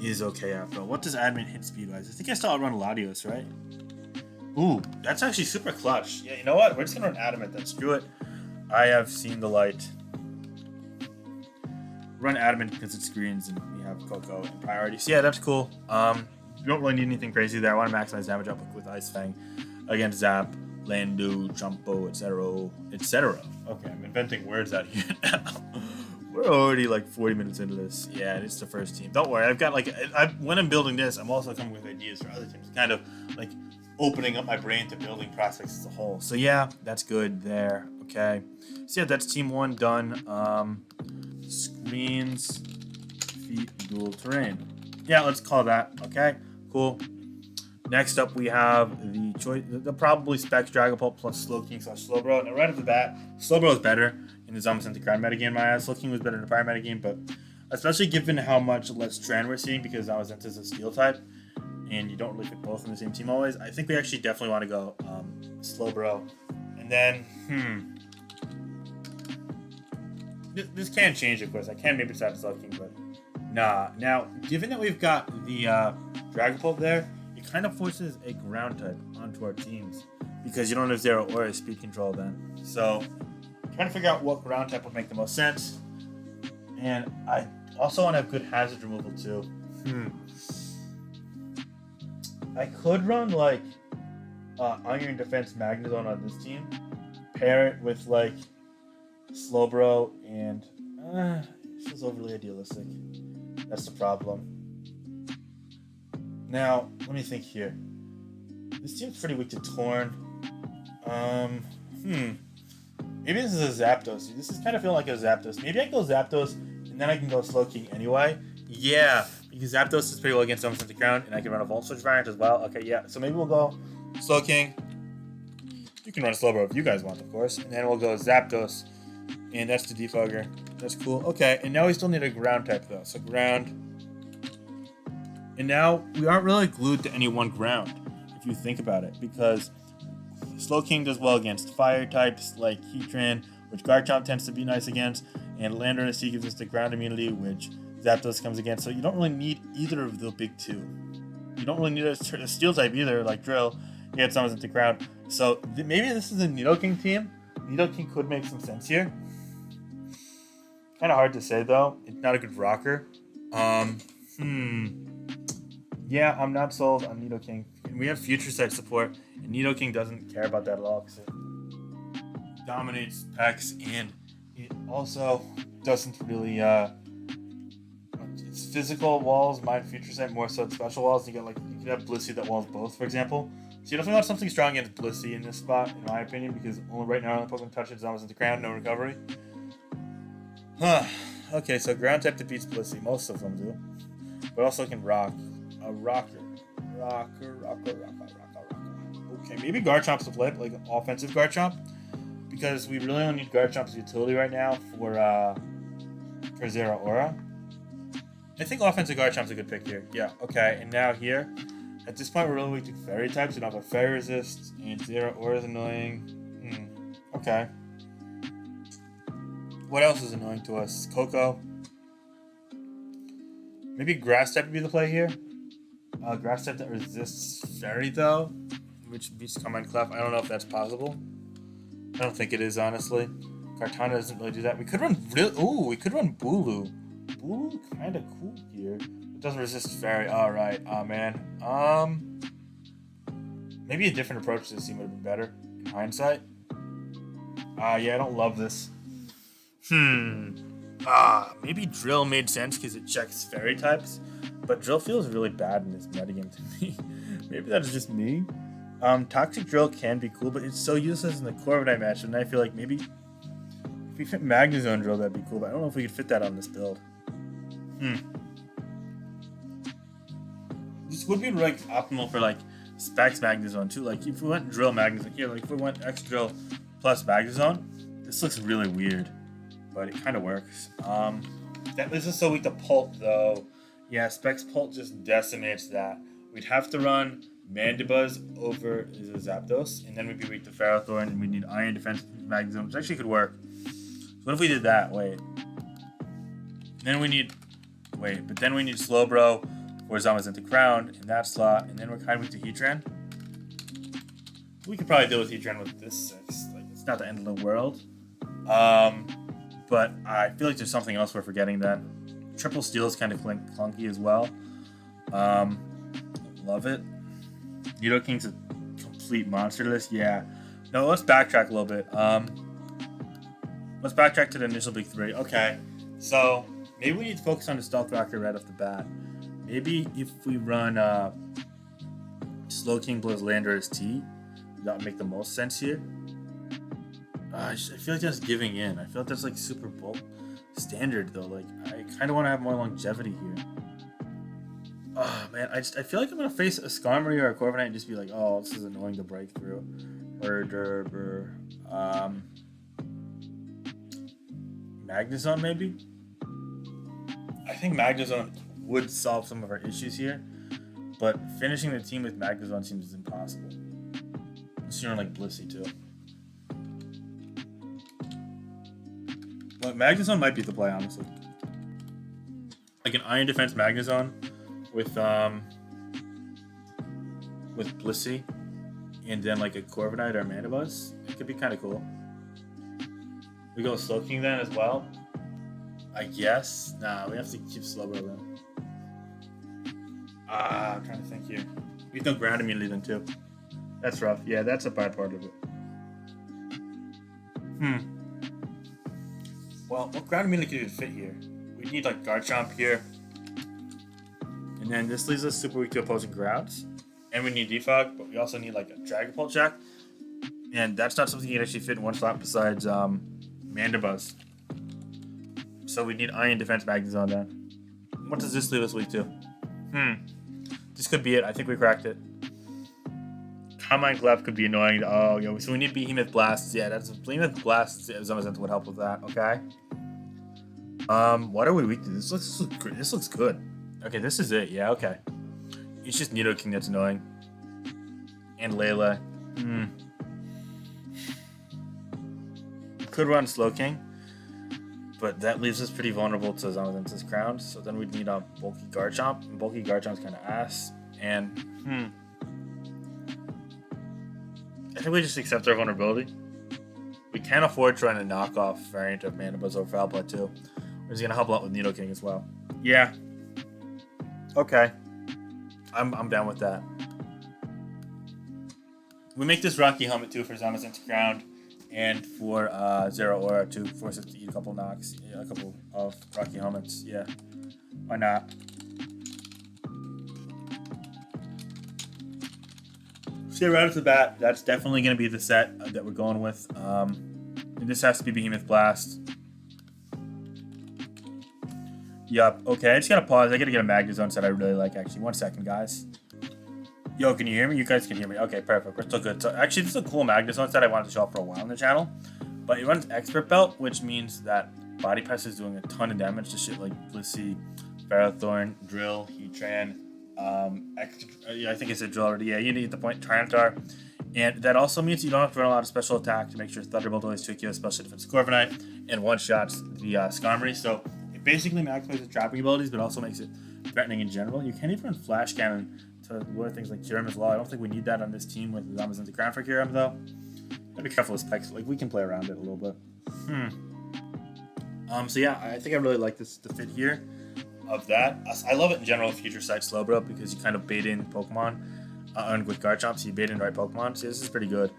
is okay after all. What does Adamant hit speed-wise? I think I still outrun Latios, right? Ooh, that's actually super clutch. Yeah, you know what? We're just going to run Adamant then. Screw it. I have seen the light. Run Adamant because it's greens and we have Coco in priority. So yeah, that's cool. You don't really need anything crazy there. I want to maximize damage up with Ice Fang against Zap, Landu, Jumpo, etc. Okay, I'm inventing words out here now. We're already like 40 minutes into this. Yeah, it's the first team. Don't worry, I've got when I'm building this, I'm also coming with ideas for other teams. Kind of like opening up my brain to building prospects as a whole. So yeah, that's good there. Okay. So yeah, that's team 1 done. Screens, feet, dual terrain. Yeah, let's call that. Okay. Cool. Next up, we have the choice, the probably Specs Dragapult plus Slowking / Slowbro. Now, right off the bat, Slowbro is better in the Zamazenta-Crowned metagame in my eyes. Slowking was better in the prior metagame, but especially given how much less Tran we're seeing because Zamazenta is a Steel type, and you don't really fit both in the same team always. I think we actually definitely want to go Slowbro, and then this can change, of course. I can maybe decide Slowking, but nah. Now, given that we've got the Dragapult there, it kind of forces a ground type onto our teams because you don't have Zero or a speed control then. So, trying to figure out what ground type would make the most sense. And I also want to have good hazard removal too. I could run like Iron Defense Magnezone on this team, pair it with like Slowbro, and it feels overly idealistic. That's the problem. Now, let me think here. This seems pretty weak to Torn. Maybe this is a Zapdos. This is kind of feeling like a Zapdos. Maybe I can go Zapdos, and then I can go Slowking anyway. Yeah, because Zapdos is pretty well against Zamazenta-Crowned, and I can run a Volt Switch variant as well. Okay, yeah. So maybe we'll go Slowking. You can run Slowbro if you guys want, of course. And then we'll go Zapdos, and that's the Defogger. That's cool. Okay, and now we still need a Ground type, though. So Ground. And now we aren't really glued to any one ground, if you think about it, because Slowking does well against fire types like Heatran, which Garchomp tends to be nice against, and Landorus gives us the ground immunity, which Zapdos comes against. So you don't really need either of the big two. You don't really need a Steel type either, like Drill. You get Zamazenta-Crowned. So maybe this is a Nidoking team. Nidoking could make some sense here. Kind of hard to say though. It's not a good rocker. Yeah, I'm not sold on Nidoking. And we have Future Sight support, and Nidoking doesn't care about that at all because it dominates Pex, and it also doesn't really. It's physical walls, mine Future Sight more so than special walls. You could have Blissey that walls both, for example. So you definitely want something strong against Blissey in this spot, in my opinion, because only right now the Pokemon touches Zamazenta-Crowned, no recovery. Okay, so ground type defeats Blissey. Most of them do, but also can rock. A rocker. Okay, maybe Garchomp's the play, like an offensive Garchomp, because we really only need Garchomp's utility right now for Zeraora. I think offensive Garchomp's a good pick here. Yeah, okay, and now here, at this point we're really weak to fairy types. We don't have fairy resist, and Zeraora is annoying. Okay. What else is annoying to us? Coco. Maybe Grass type would be the play here. Grass type that resists Fairy though, which beats Combine Clef. I don't know if that's possible. I don't think it is, honestly. Kartana doesn't really do that. We could run we could run Bulu. Bulu kind of cool here. It doesn't resist Fairy. All right. Oh man. Maybe a different approach to this team would have been better in hindsight. Yeah, I don't love this. Maybe Drill made sense because it checks Fairy types. But Drill feels really bad in this metagame to me. Maybe that is just me. Toxic Drill can be cool, but it's so useless in the Corviknight match, and I feel like maybe if we fit Magnezone Drill, that'd be cool, but I don't know if we could fit that on this build. This would be like optimal for like Specs Magnezone too. Like if we went Drill Magnezone here, like if we went X Drill plus Magnezone, this looks really weird, but it kind of works. This is so weak to Pulp though. Yeah, Specs Pult just decimates that. We'd have to run Mandibuzz over Zapdos, and then we'd be weak to Ferrothorn, and we'd need Iron Defense Magnezone, which actually could work. So what if we did that? Then we need Slowbro for Zamazenta-Crowned in that slot, and then we're kind of weak to Heatran. We could probably deal with Heatran with this 6. Like, it's not the end of the world. But I feel like there's something else we're forgetting then. Triple Steel is kind of clunky as well. Love it. Nidoking's a complete monster list. Yeah. No, let's backtrack a little bit. Let's backtrack to the initial big 3. Okay. So maybe we need to focus on the Stealth Rocker right off the bat. Maybe if we run Slowking plus Landorus T, that would make the most sense here. I feel like that's giving in. I feel like that's like Super Bowl standard though. Like I kind of want to have more longevity here. Oh man, I feel like I'm gonna face a Skarmory or a Corviknight and just be like, oh, this is annoying to break through. Magnezone maybe. I think Magnezone would solve some of our issues here, but finishing the team with Magnezone seems impossible. Unless you're like Blissey too. But Magnezone might be the play, honestly. Like an Iron Defense Magnezone with Blissey, and then like a Corviknight or Mandibuzz. It could be kind of cool. We go Slowking then as well. I guess. Nah, we have to keep Slowbro then. I'm trying to think here. We have no ground immunity then too. That's rough. Yeah, that's a bad part of it. Well, what ground immunity could fit here? We need like Garchomp here. And then this leaves us super weak to opposing grounds. And we need defog, but we also need like a Dragapult check. And that's not something you can actually fit in one slot besides Mandibuzz. So we need Iron Defense Magnezone then. What does this leave us weak to? This could be it. I think we cracked it. Combine Clef could be annoying. Oh, yo. So we need Behemoth Blast. Yeah, that's Behemoth Blast. Zamazenta would help with that. Okay. What are we weak to? This looks good. Okay, this is it. Yeah. Okay. It's just Nidoking that's annoying. And Layla. Could run Slowking, but that leaves us pretty vulnerable to Zamazenta-Crowned. So then we'd need a Bulky Garchomp. And Bulky Garchomp's kind of ass. And I think we just accept our vulnerability. We can't afford trying to knock off variant of Mandibuzz or Foul Play too. He's gonna help a lot with Nidoking as well. Yeah. Okay. I'm down with that. We make this Rocky Helmet too for Zamazenta-Crowned and for Zeraora to force it to eat a couple knocks, a couple of Rocky Helmets. Yeah. Why not? So right off the bat, that's definitely going to be the set that we're going with. And this has to be Behemoth Blast. Yup. Okay, I just got to pause. I got to get a Magnezone set I really like, actually. 1 second, guys. Yo, can you hear me? You guys can hear me. Okay, perfect. We're still good. So actually, this is a cool Magnezone set I wanted to show off for a while on the channel. But it runs Expert Belt, which means that Body Press is doing a ton of damage to shit like Blissey, Ferrothorn, Drill, Heatran, I think it's a Drill already. Yeah, you need the point, Tyranitar. And that also means you don't have to run a lot of special attack to make sure Thunderbolt always trick you, especially defense Corviknight, and one-shots the Skarmory. So it basically maximizes trapping abilities, but also makes it threatening in general. You can't even run Flash Cannon to lure things like Kyurem as well. I don't think we need that on this team with Zamazenta-Crowned for Kyurem, though. Gotta be careful with specs. Like, we can play around it a little bit. So yeah, I think I really like the fit here of that. I love it in general, Future Sight Slowbro, because you kind of bait in Pokemon, and with Garchomp, so you bait in the right Pokemon. So this is pretty good.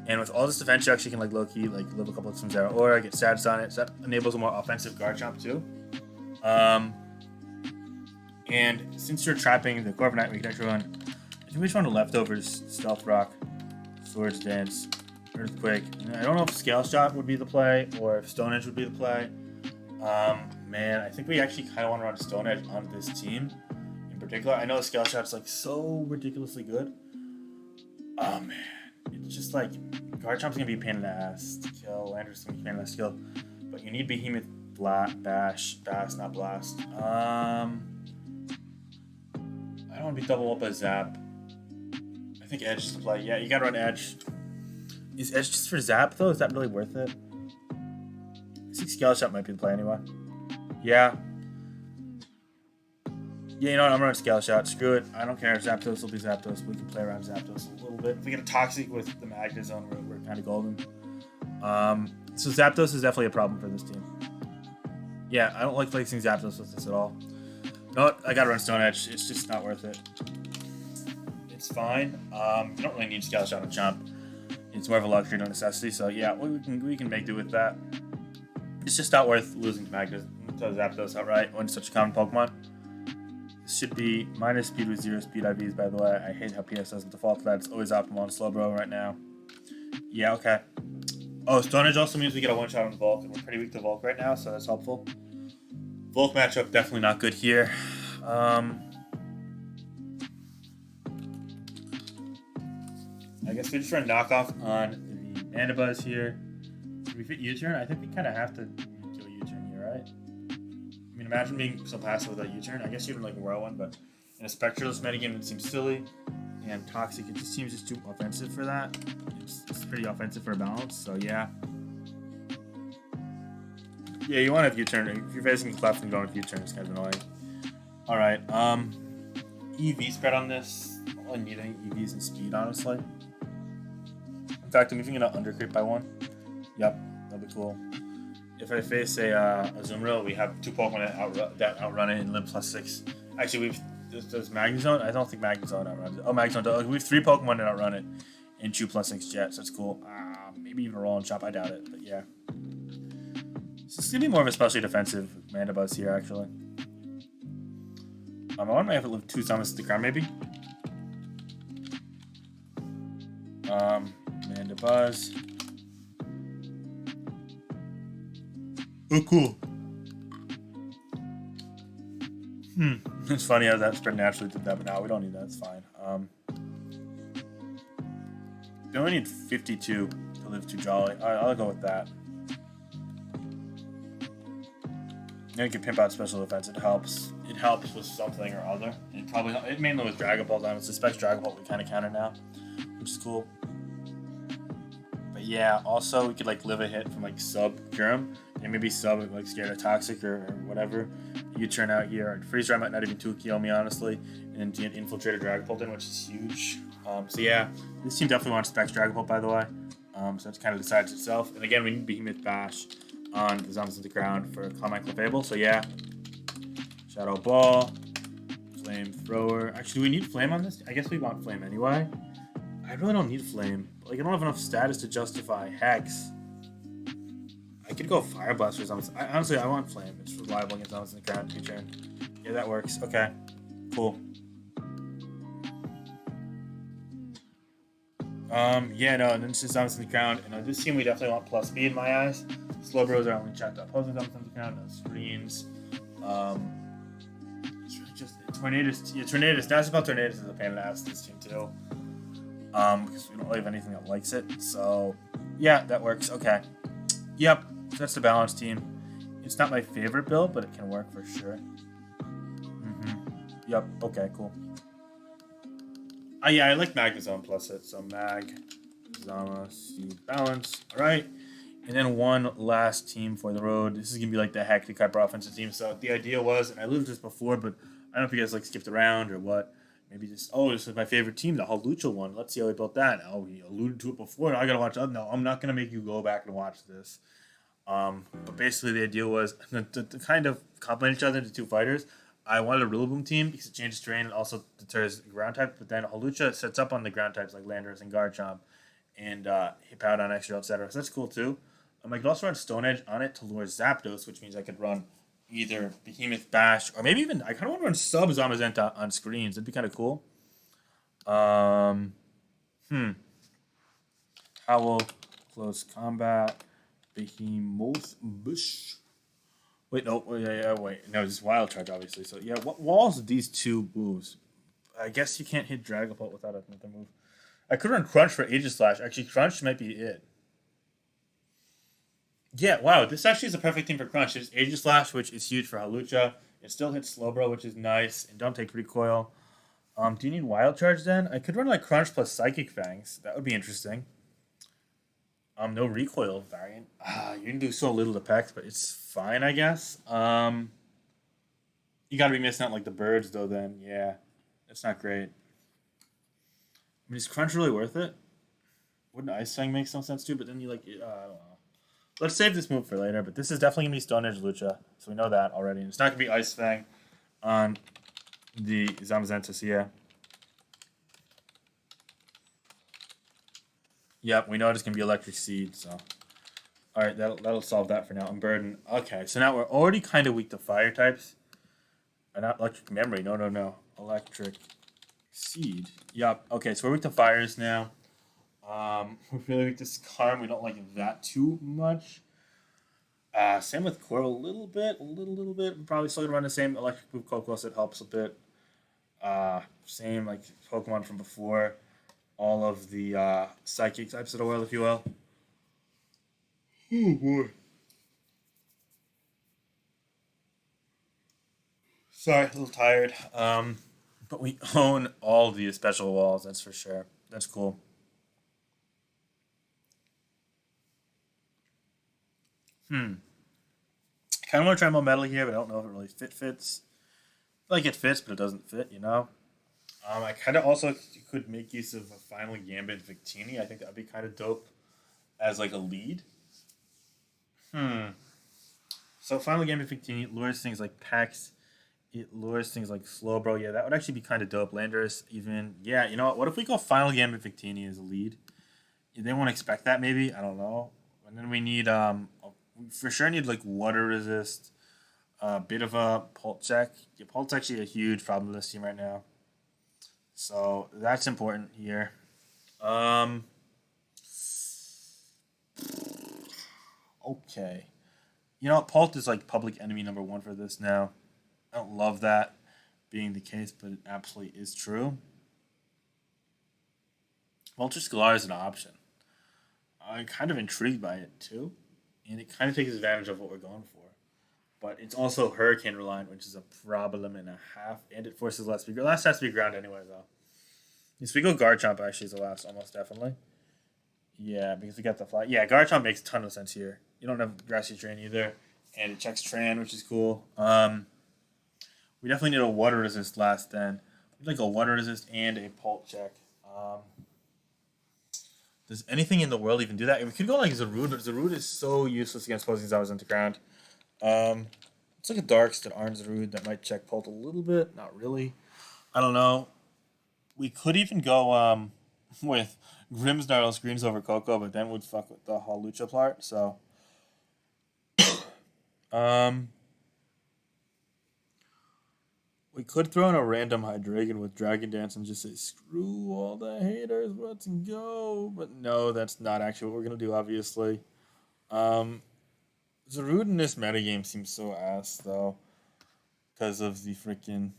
And with all this defense, you actually can like low-key like live a couple of from Zeraora, get stats on it, so that enables a more offensive Garchomp too. And since you're trapping the Corviknight, we can actually run, I think we just run the leftovers, Stealth Rock, Swords Dance, Earthquake. And I don't know if Scale Shot would be the play, or if Stone Edge would be the play. Man, I think we actually kind of want to run Stone Edge on this team in particular. I know Scale Shot's like so ridiculously good. Oh man, it's just like Garchomp's gonna be a pain in the ass to kill. Landorus gonna be a pain in the ass to kill, but you need Behemoth Bash, not Blast. I don't want to be double up a Zap. I think Edge is the play. Yeah, you gotta run Edge. Is Edge just for Zap though? Is that really worth it? I think Scale Shot might be the play anyway. Yeah. Yeah, you know what? I'm running Scale Shot. Screw it. I don't care. Zapdos will be Zapdos. We can play around Zapdos a little bit. If we get a Toxic with the Magnezone, we're kind of golden. So Zapdos is definitely a problem for this team. Yeah, I don't like placing Zapdos with this at all. No, I gotta run Stone Edge. It's just not worth it. It's fine. You don't really need Scale Shot on Chomp. It's more of a luxury, no necessity. So yeah, we can make do with that. It's just not worth losing to Zapdos outright when it's such a common Pokemon. This should be minus speed with 0 speed IVs, by the way. I hate how PS doesn't default to that. It's always optimal on Slowbro right now. Yeah, okay. Oh, Stone Edge also means we get a one-shot on Volk, and we're pretty weak to Volk right now, so that's helpful. Volk matchup definitely not good here. I guess we just run knockoff on the Mandibuzz here. Can we fit U-turn? I think we kind of have to do a U-turn here, right? I mean, imagine being so passive without U-turn. I guess you even like a Whirlwind, but in a Spectralist metagame, it seems silly. And Toxic, it just seems just too offensive for that. It's pretty offensive for a balance, so yeah. Yeah, you want to have U-turn. If you're facing left and going with U-turn, it's kind of annoying. Alright, EV spread on this. I don't really need any EVs and speed, honestly. In fact, I'm even going to undercreep by 1. Yep, that'd be cool. If I face a Azumarill, we have 2 Pokemon that outrun it in Limb +6. Actually, does Magnezone? I don't think Magnezone outruns it. Oh, Magnezone does. We have 3 Pokemon that outrun it in Chew +6 Jet, so that's cool. Maybe even a Roll and Chop, I doubt it, but yeah. So it's going to be more of a specially defensive Mandibuzz here, actually. I might have to live 2 Zamazenta-Crowned, maybe. Amanda Buzz. Oh, cool. It's funny how that spread naturally did that, but now we don't need that. It's fine. We only need 52 to live too jolly. I'll go with that. Then you can pimp out special defense. It helps. It helps with something or other. It mainly with Dragon Ball. I suspect Dragon Ball we kind of counter now, which is cool. But yeah, also we could like live a hit from like sub Germ and maybe sub like scared of toxic or whatever. You turn out here. Freeze Dry might not even 2-kill me honestly, and then Infiltrator Dragon Ball in, which is huge. So yeah, this team definitely wants Specs Dragon Ball, by the way. So it kind of decides itself. And again, we need Behemoth Bash on the Zamazenta-Crowned for Comic Fable. So yeah, Shadow Ball, Flamethrower. Actually, do we need Flame on this? I guess we want Flame anyway. I really don't need Flame. Like, I don't have enough status to justify Hex. I could go Fire Blast or something. Honestly, I want Flame. It's reliable against Zamazenta-Crowned turn. Yeah, that works. Okay, cool. Yeah, no, and then it's just Zamazenta-Crowned. And on this team, we definitely want plus speed in my eyes. Slow Bros are only checked up. Opposing Zamazenta-Crowned, no screens. Just Tornadoes. Yeah, Tornadoes. National Tornadoes is a pain in the ass in this team, too. Because we don't really have anything that likes it. So, yeah, that works. Okay. Yep, so that's the balanced team. It's not my favorite build, but it can work for sure. Yep, okay, cool. Yeah, I like Magazone plus it. So Mag, Zama, Seed, Balance. Alright. And then one last team for the road. This is going to be like the hectic hyper offensive team. So the idea was, and I alluded to this before, but I don't know if you guys like skipped around or what. Maybe just, this is my favorite team, the Halucha one. Let's see how we built that. Oh, we alluded to it before. I got to watch it. No, I'm not going to make you go back and watch this. But basically the idea was to kind of complement each other into two fighters. I wanted a Rillaboom team because it changes terrain and also deters ground type. But then Halucha sets up on the ground types like Landorus and Garchomp and hip out on extra, etc. So that's cool too. I could also run Stone Edge on it to lure Zapdos, which means I could run either Behemoth Bash or maybe even I kind of want to run sub Zamazenta on screens. That'd be kind of cool. Howl, Close Combat, Behemoth Bush. Wait, no, wait. No, it's Wild Charge, obviously. So, yeah, what walls are these two moves? I guess you can't hit Dragapult without another move. I could run Crunch for Aegislash. Actually, Crunch might be it. Yeah, wow, this actually is a perfect team for Crunch. It's Aegislash, which is huge for Halucha. It still hits Slowbro, which is nice, and don't take Recoil. Do you need Wild Charge then? I could run like Crunch plus Psychic Fangs. That would be interesting. No recoil variant. You can do so little to Pex, but it's fine, I guess. You gotta be missing out like the birds, though. Then, yeah, it's not great. I mean, is Crunch really worth it? Wouldn't Ice Fang make some sense too? But then you like, I don't know. Let's save this move for later. But this is definitely gonna be Stone Edge Lucha, so we know that already. And it's not gonna be Ice Fang on the Zamazenta. So yeah. Yep, we know it's going to be Electric Seed, so... Alright, that'll solve that for now. And Burden. Okay, so now we're already kind of weak to Fire types. Not Electric Memory. No. Electric Seed. Yep, okay, so we're weak to Fires now. We're really weak to Skarm. We don't like that too much. Same with Coral a little bit. We're probably still going to run the same Electric Move Kokos. It helps a bit. Same, like, Pokemon from before. All of the psychic types of the world, if you will. Oh boy. Sorry, a little tired. But we own all the special walls, that's for sure. That's cool. Kind of want to try more metal here, but I don't know if it really fits. I feel like it fits, but it doesn't fit, you know? I kind of also could make use of a Final Gambit Victini. I think that would be kind of dope as like a lead. So Final Gambit Victini lures things like Pex. It lures things like Slowbro. Yeah, that would actually be kind of dope. Landorus even. Yeah, you know what? What if we go Final Gambit Victini as a lead? They won't expect that maybe. I don't know. And then we need we for sure need like water resist. A bit of a pulse check. Yeah, pulse actually a huge problem with this team right now. So that's important here. Okay. You know, Pult is like public enemy number one for this now. I don't love that being the case, but it absolutely is true. Vulture Scalar is an option. I'm kind of intrigued by it too, and it kind of takes advantage of what we're going for. But it's also Hurricane reliant, which is a problem and a half, and it forces last speaker. Last has to be ground anyway, though. Yes, we go Garchomp actually is the last, almost definitely. Yeah, because we got the fly. Yeah, Garchomp makes a ton of sense here. You don't have Grassy Train either, and it checks Tran, which is cool. We definitely need a water resist last then. We'd like a water resist and a pulp check. Does anything in the world even do that? We could go like Zarude, but Zarude is so useless against posing Zamazenta-Crowned. It's like a Darks that aren't Zarude that might check Pult a little bit. Not really. I don't know. We could even go with Grimmsnarl Screams over Coco, but then would fuck with the Hawlucha part. So, we could throw in a random Hydreigon with Dragon Dance and just say, screw all the haters, let's go. But no, that's not actually what we're going to do, obviously. Zarude in this metagame seems so ass, though. Because of the freaking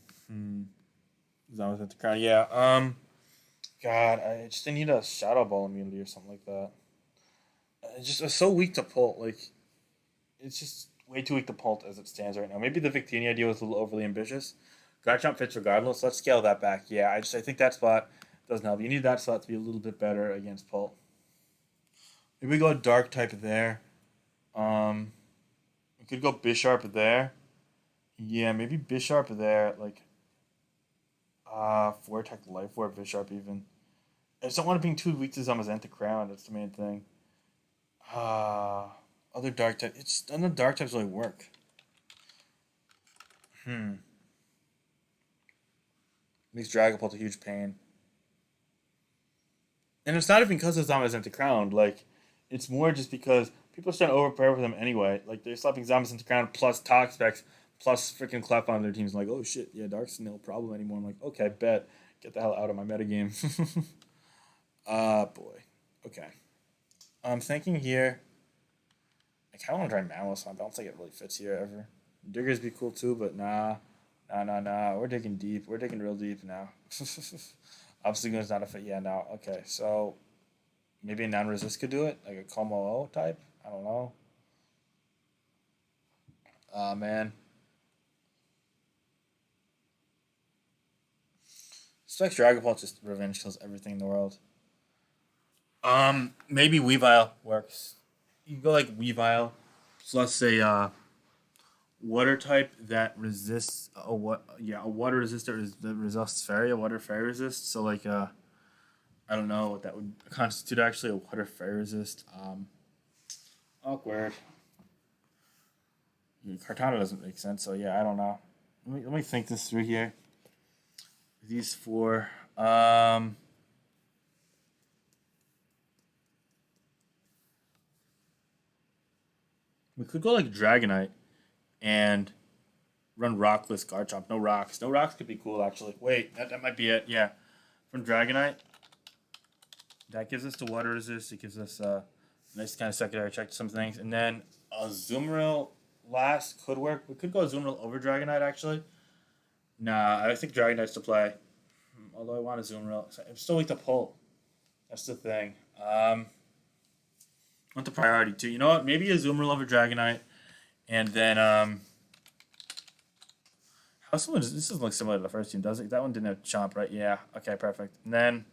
Zamazenta-Crowned. Yeah, God, I just need a Shadow Ball immunity or something like that. It's so weak to Pult. Like, it's just way too weak to Pult as it stands right now. Maybe the Victini idea was a little overly ambitious. Garchomp fits regardless. Let's scale that back. Yeah, I think that spot doesn't help. You need that slot to be a little bit better against Pult. Maybe we go Dark type there. We could go Bisharp there. Yeah, maybe Bisharp there. Like, 4 attack Life Orb Bisharp even. I just don't want it being too weak to Zamazenta-Crowned. That's the main thing. Other Dark type. None of the Dark types really work. Makes Dragapult a huge pain. And it's not even because of Zamazenta-Crowned. Like, it's more just because people are starting to overprepare for them anyway. Like, they're slapping Zamazenta-Crowned plus Toxapex plus freaking Clef on their teams. Like, oh shit, yeah, Dark's no problem anymore. I'm like, okay, bet. Get the hell out of my metagame. Boy. Okay. I'm thinking here. I kind of want to try Mammoth Swamp. I don't think it really fits here ever. Diggers be cool too, but nah. Nah. We're digging deep. We're digging real deep now. Obstagoon's not a fit. Yeah, no. Okay, so maybe a non-resist could do it, like a Como O type. I don't know. Man. Specs Dragapult just revenge kills everything in the world. Maybe Weavile works. You go like Weavile plus a water type that resists a water resistor that resists fairy, a water fairy resist. So like I don't know what that would constitute actually, a water fairy resist. Awkward. Kartana doesn't make sense, so yeah, I don't know. Let me think this through here. These 4. We could go like Dragonite and run Rockless Garchomp. No rocks. No rocks could be cool, actually. Wait, that might be it. Yeah. From Dragonite. That gives us the water resist. It gives us a nice kind of secondary check to some things. And then a Azumarill last could work. We could go Azumarill over Dragonite, actually. Nah, I think Dragonite's to play. Although I want a Azumarill. I'm still weak to Pult. That's the thing. I want the priority too. You know what? Maybe a Azumarill over Dragonite. And then, this doesn't look similar to the first team, does it? That one didn't have Chomp, right? Yeah. Okay, perfect. And then,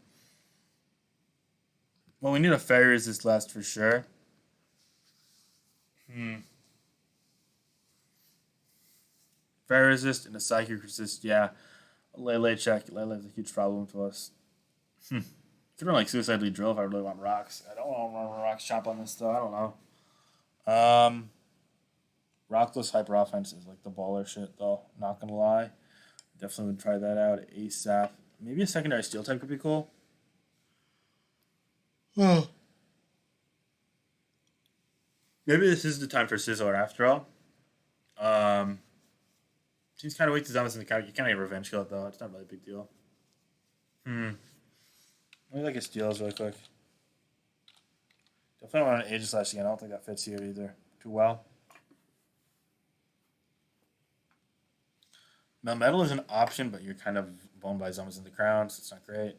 well, we need a Fairy Resist last for sure. Fairy Resist and a Psychic Resist, yeah. Lele check. Lele's a huge problem to us. Could run like Suicidally Drill if I really want rocks. I don't want to run rocks chop on this though. I don't know. Rockless Hyper Offense is like the baller shit though. Not gonna lie. Definitely would try that out ASAP. Maybe a secondary Steel type could be cool. Maybe this is the time for Scizor after all. Seems kind of weak to Zamazenta in the couch. You can't even revenge kill it though. It's not really a big deal. Maybe like a Steals really quick. Definitely want an Aegislash again. I don't think that fits here either. too well. Metal is an option, but you're kind of boned by Zamazenta-Crowned, so it's not great.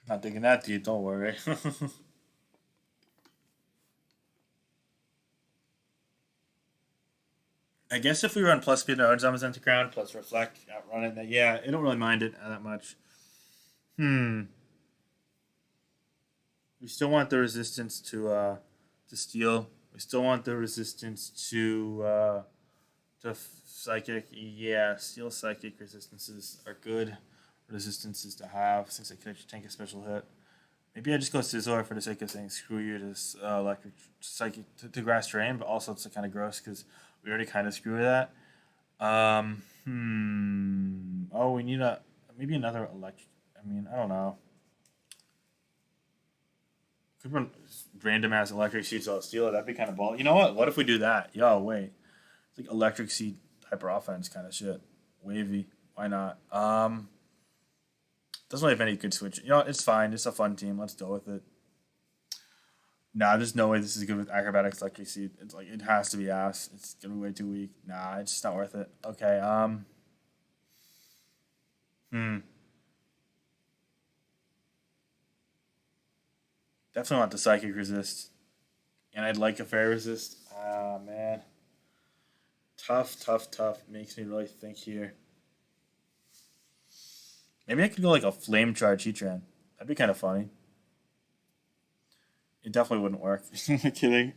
Not digging that deep, don't worry. I guess if we run plus speed or Zamazenta-Crowned plus reflect, outrunning that, yeah, I don't really mind it that much. Hmm. We still want the resistance to steel. We still want the resistance to psychic. Yeah, steel psychic resistances are good resistances to have since I can actually tank a special hit. Maybe I just go Scizor for the sake of saying screw you to electric psychic to grass terrain, but also it's kind of gross because we already kind of screw that. Oh, we need a maybe another electric. I mean, I don't know. Could run random ass electric seeds all steal it. That'd be kind of ball. You know what? What if we do that? Yo, wait. It's like electric seed hyper offense kind of shit. Wavy. Why not? Doesn't really have any good switch. You know, it's fine. It's a fun team. Let's go with it. Nah, there's no way this is good with acrobatics electric seed. It's like it has to be ass. It's gonna be way too weak. Nah, it's just not worth it. Okay. Hmm. Definitely want the psychic resist, and I'd like a fair resist. Ah man, tough, tough, tough. Makes me really think here. Maybe I could go like a flame charge Heatran. That'd be kind of funny. It definitely wouldn't work. Kidding.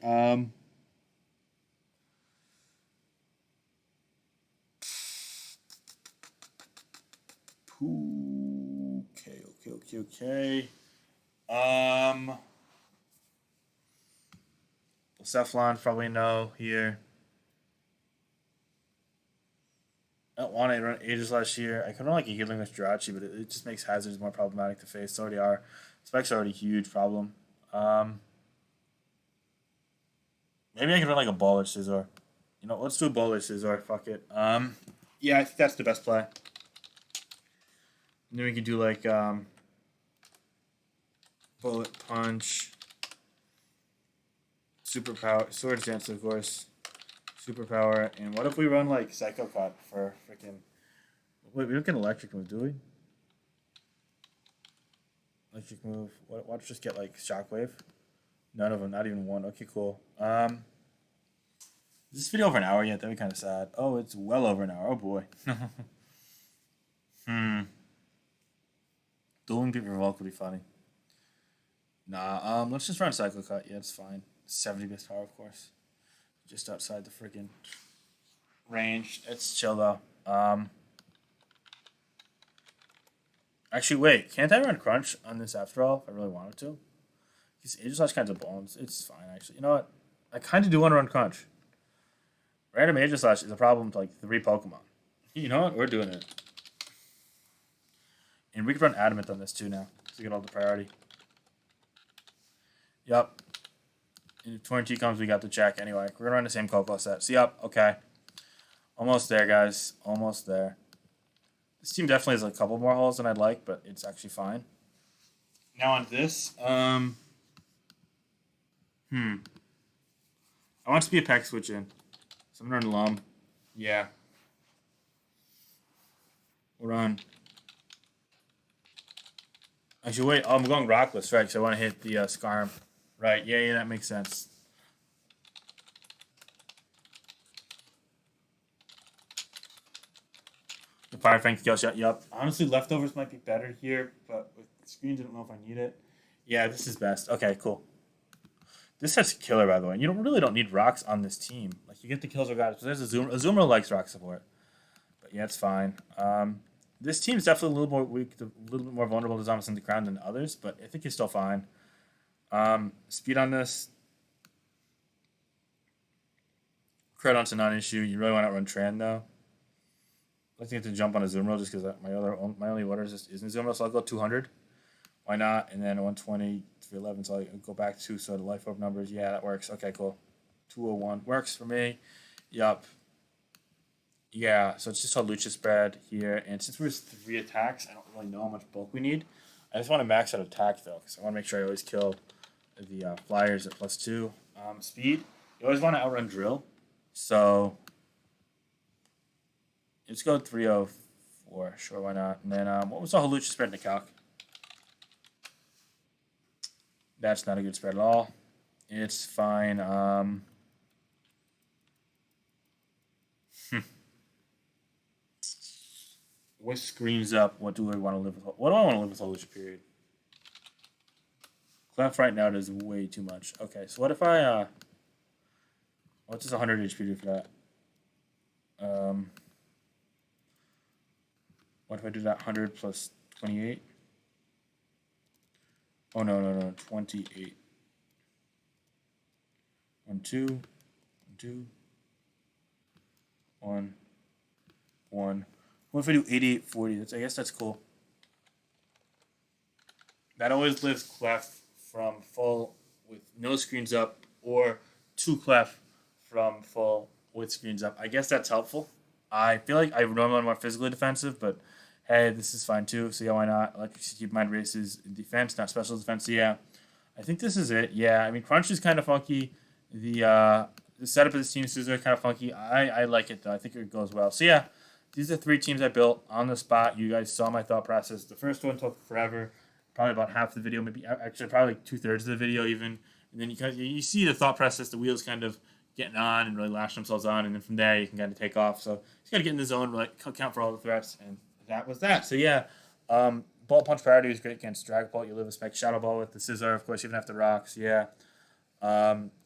Okay, okay, okay, okay. Um, Cephalon probably no here. I don't want to run Ages last year. I could run like a healing with Jirachi, but it just makes hazards more problematic to face. It's already are. Specs are already a huge problem. Um, Maybe I could run like a baller Scizor. You know, let's do a baller Scizor. Fuck it. Yeah, I think that's the best play. And then we can do like bullet punch, superpower, sword dance, of course, superpower. And what if we run like Psycho Cut for freaking? Wait, we don't get electric move, do we? Electric move. What? Watch just get like shockwave. None of them. Not even one. Okay, cool. Is this video over an hour yet? That'd be kind of sad. Oh, it's well over an hour. Oh boy. Hmm. Dueling people revolt would be funny. Nah. Let's just run Cycle Cut. Yeah, it's fine. 70 base power, of course. Just outside the freaking range. It's chill though. Actually, wait. Can't I run Crunch on this after all? If I really wanted to. Because Aegislash kinds of bones. It's fine actually. You know what? I kind of do want to run Crunch. Random Aegislash is a problem to like 3 Pokemon. You know what? We're doing it. And we can run Adamant on this too now. To get all the priority. Yup. If 20 comes, we got the check anyway. We're gonna run the same Coco set. So, yup. Okay. Almost there, guys. Almost there. This team definitely has a couple more holes than I'd like, but it's actually fine. Now on this, I want to be a pack switch in. So I'm gonna run Lum. Yeah. We'll run. Actually, wait. Oh, I'm going Rockless, right? So I want to hit the Scarm. Right. Yeah, yeah, that makes sense. The Fire Fang skill shot. Yup. Honestly, leftovers might be better here, but with screens, I don't know if I need it. Yeah, this is best. Okay, cool. This has killer, by the way. And you really don't need rocks on this team. Like you get the kills or guys. There's a Zoomer. A Zoomer likes rock support, but yeah, it's fine. This team is definitely a little more weak, a little bit more vulnerable to Zamazenta-Crowned than others, but I think he's still fine. Speed on this, Credon's a non-issue. You really want to run Tran though. I think to jump on a Zoomer just because my only water is isn't Zoomer, so I'll go 200. Why not? And then 120, 311, so I'll go back to so the life orb numbers. Yeah, that works. Okay, cool. 201 works for me. Yup. Yeah, so it's just a Lucha spread here. And since we're 3 attacks, I don't really know how much bulk we need. I just want to max out attack, though, because I want to make sure I always kill the Flyers at +2. Speed, you always want to outrun drill. So let's go 304. Sure, why not? And then what was the Halucha spread in the calc? That's not a good spread at all. It's fine. With screens up, what do I want to live with? What do I want to live with Halucha period? Clef right now does way too much. Okay, so what if I what does 100 HP do for that? What if I do that 100 plus 28? Oh no, 28. 1, 2, 1, 2, 1, 1. What if I do 8840? I guess that's cool. That always lifts clef from full with no screens up, or 2 clef from full with screens up. I guess that's helpful. I feel like I normally am more physically defensive, but hey, this is fine too. So yeah, why not? Electricity Keep Mind races defense, not special defense. So yeah, I think this is it. Yeah, I mean Crunch is kind of funky. The setup of this team is kind of funky. I like it though. I think it goes well. So yeah, these are 3 teams I built on the spot. You guys saw my thought process. The first one took forever, probably about half the video, maybe actually probably like 2/3 of the video even. And then you see the thought process, the wheels kind of getting on and really lashing themselves on, and then from there you can kind of take off. So you just got to get in the zone, like account for all the threats, and that was that. So yeah, Ball Punch Priority is great against Drag Bolt. You live a Spec Shadow Ball with the Scissor, of course, you even have the rocks. Yeah.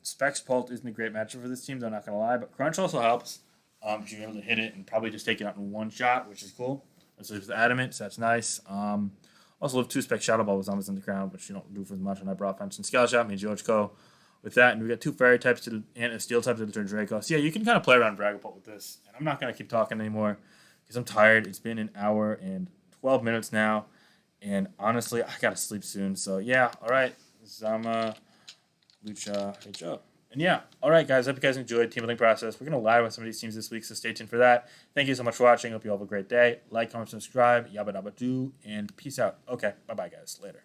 Specs Bolt isn't a great matchup for this team, though, I'm not going to lie, but Crunch also helps because you're able to hit it and probably just take it out in one shot, which is cool. So it's the Adamant, so that's nice. Also live 2 Spec Shadow Ball with Zamazenta-Crowned, which you don't do for as much on that Broad Fence. And Scale Shot means Yochiko with that, and we got 2 Fairy types and a Steel type to the turn Draco. So yeah, you can kind of play around Dragapult with this, and I'm not going to keep talking anymore because I'm tired. It's been an hour and 12 minutes now, and honestly, I got to sleep soon. So yeah, all right, Zama, Lucha, HO. And yeah, all right, guys, hope you guys enjoyed Team Building Process. We're going to live with some of these teams this week, so stay tuned for that. Thank you so much for watching. Hope you all have a great day. Like, comment, subscribe, yabba dabba doo, and peace out. Okay, bye-bye, guys. Later.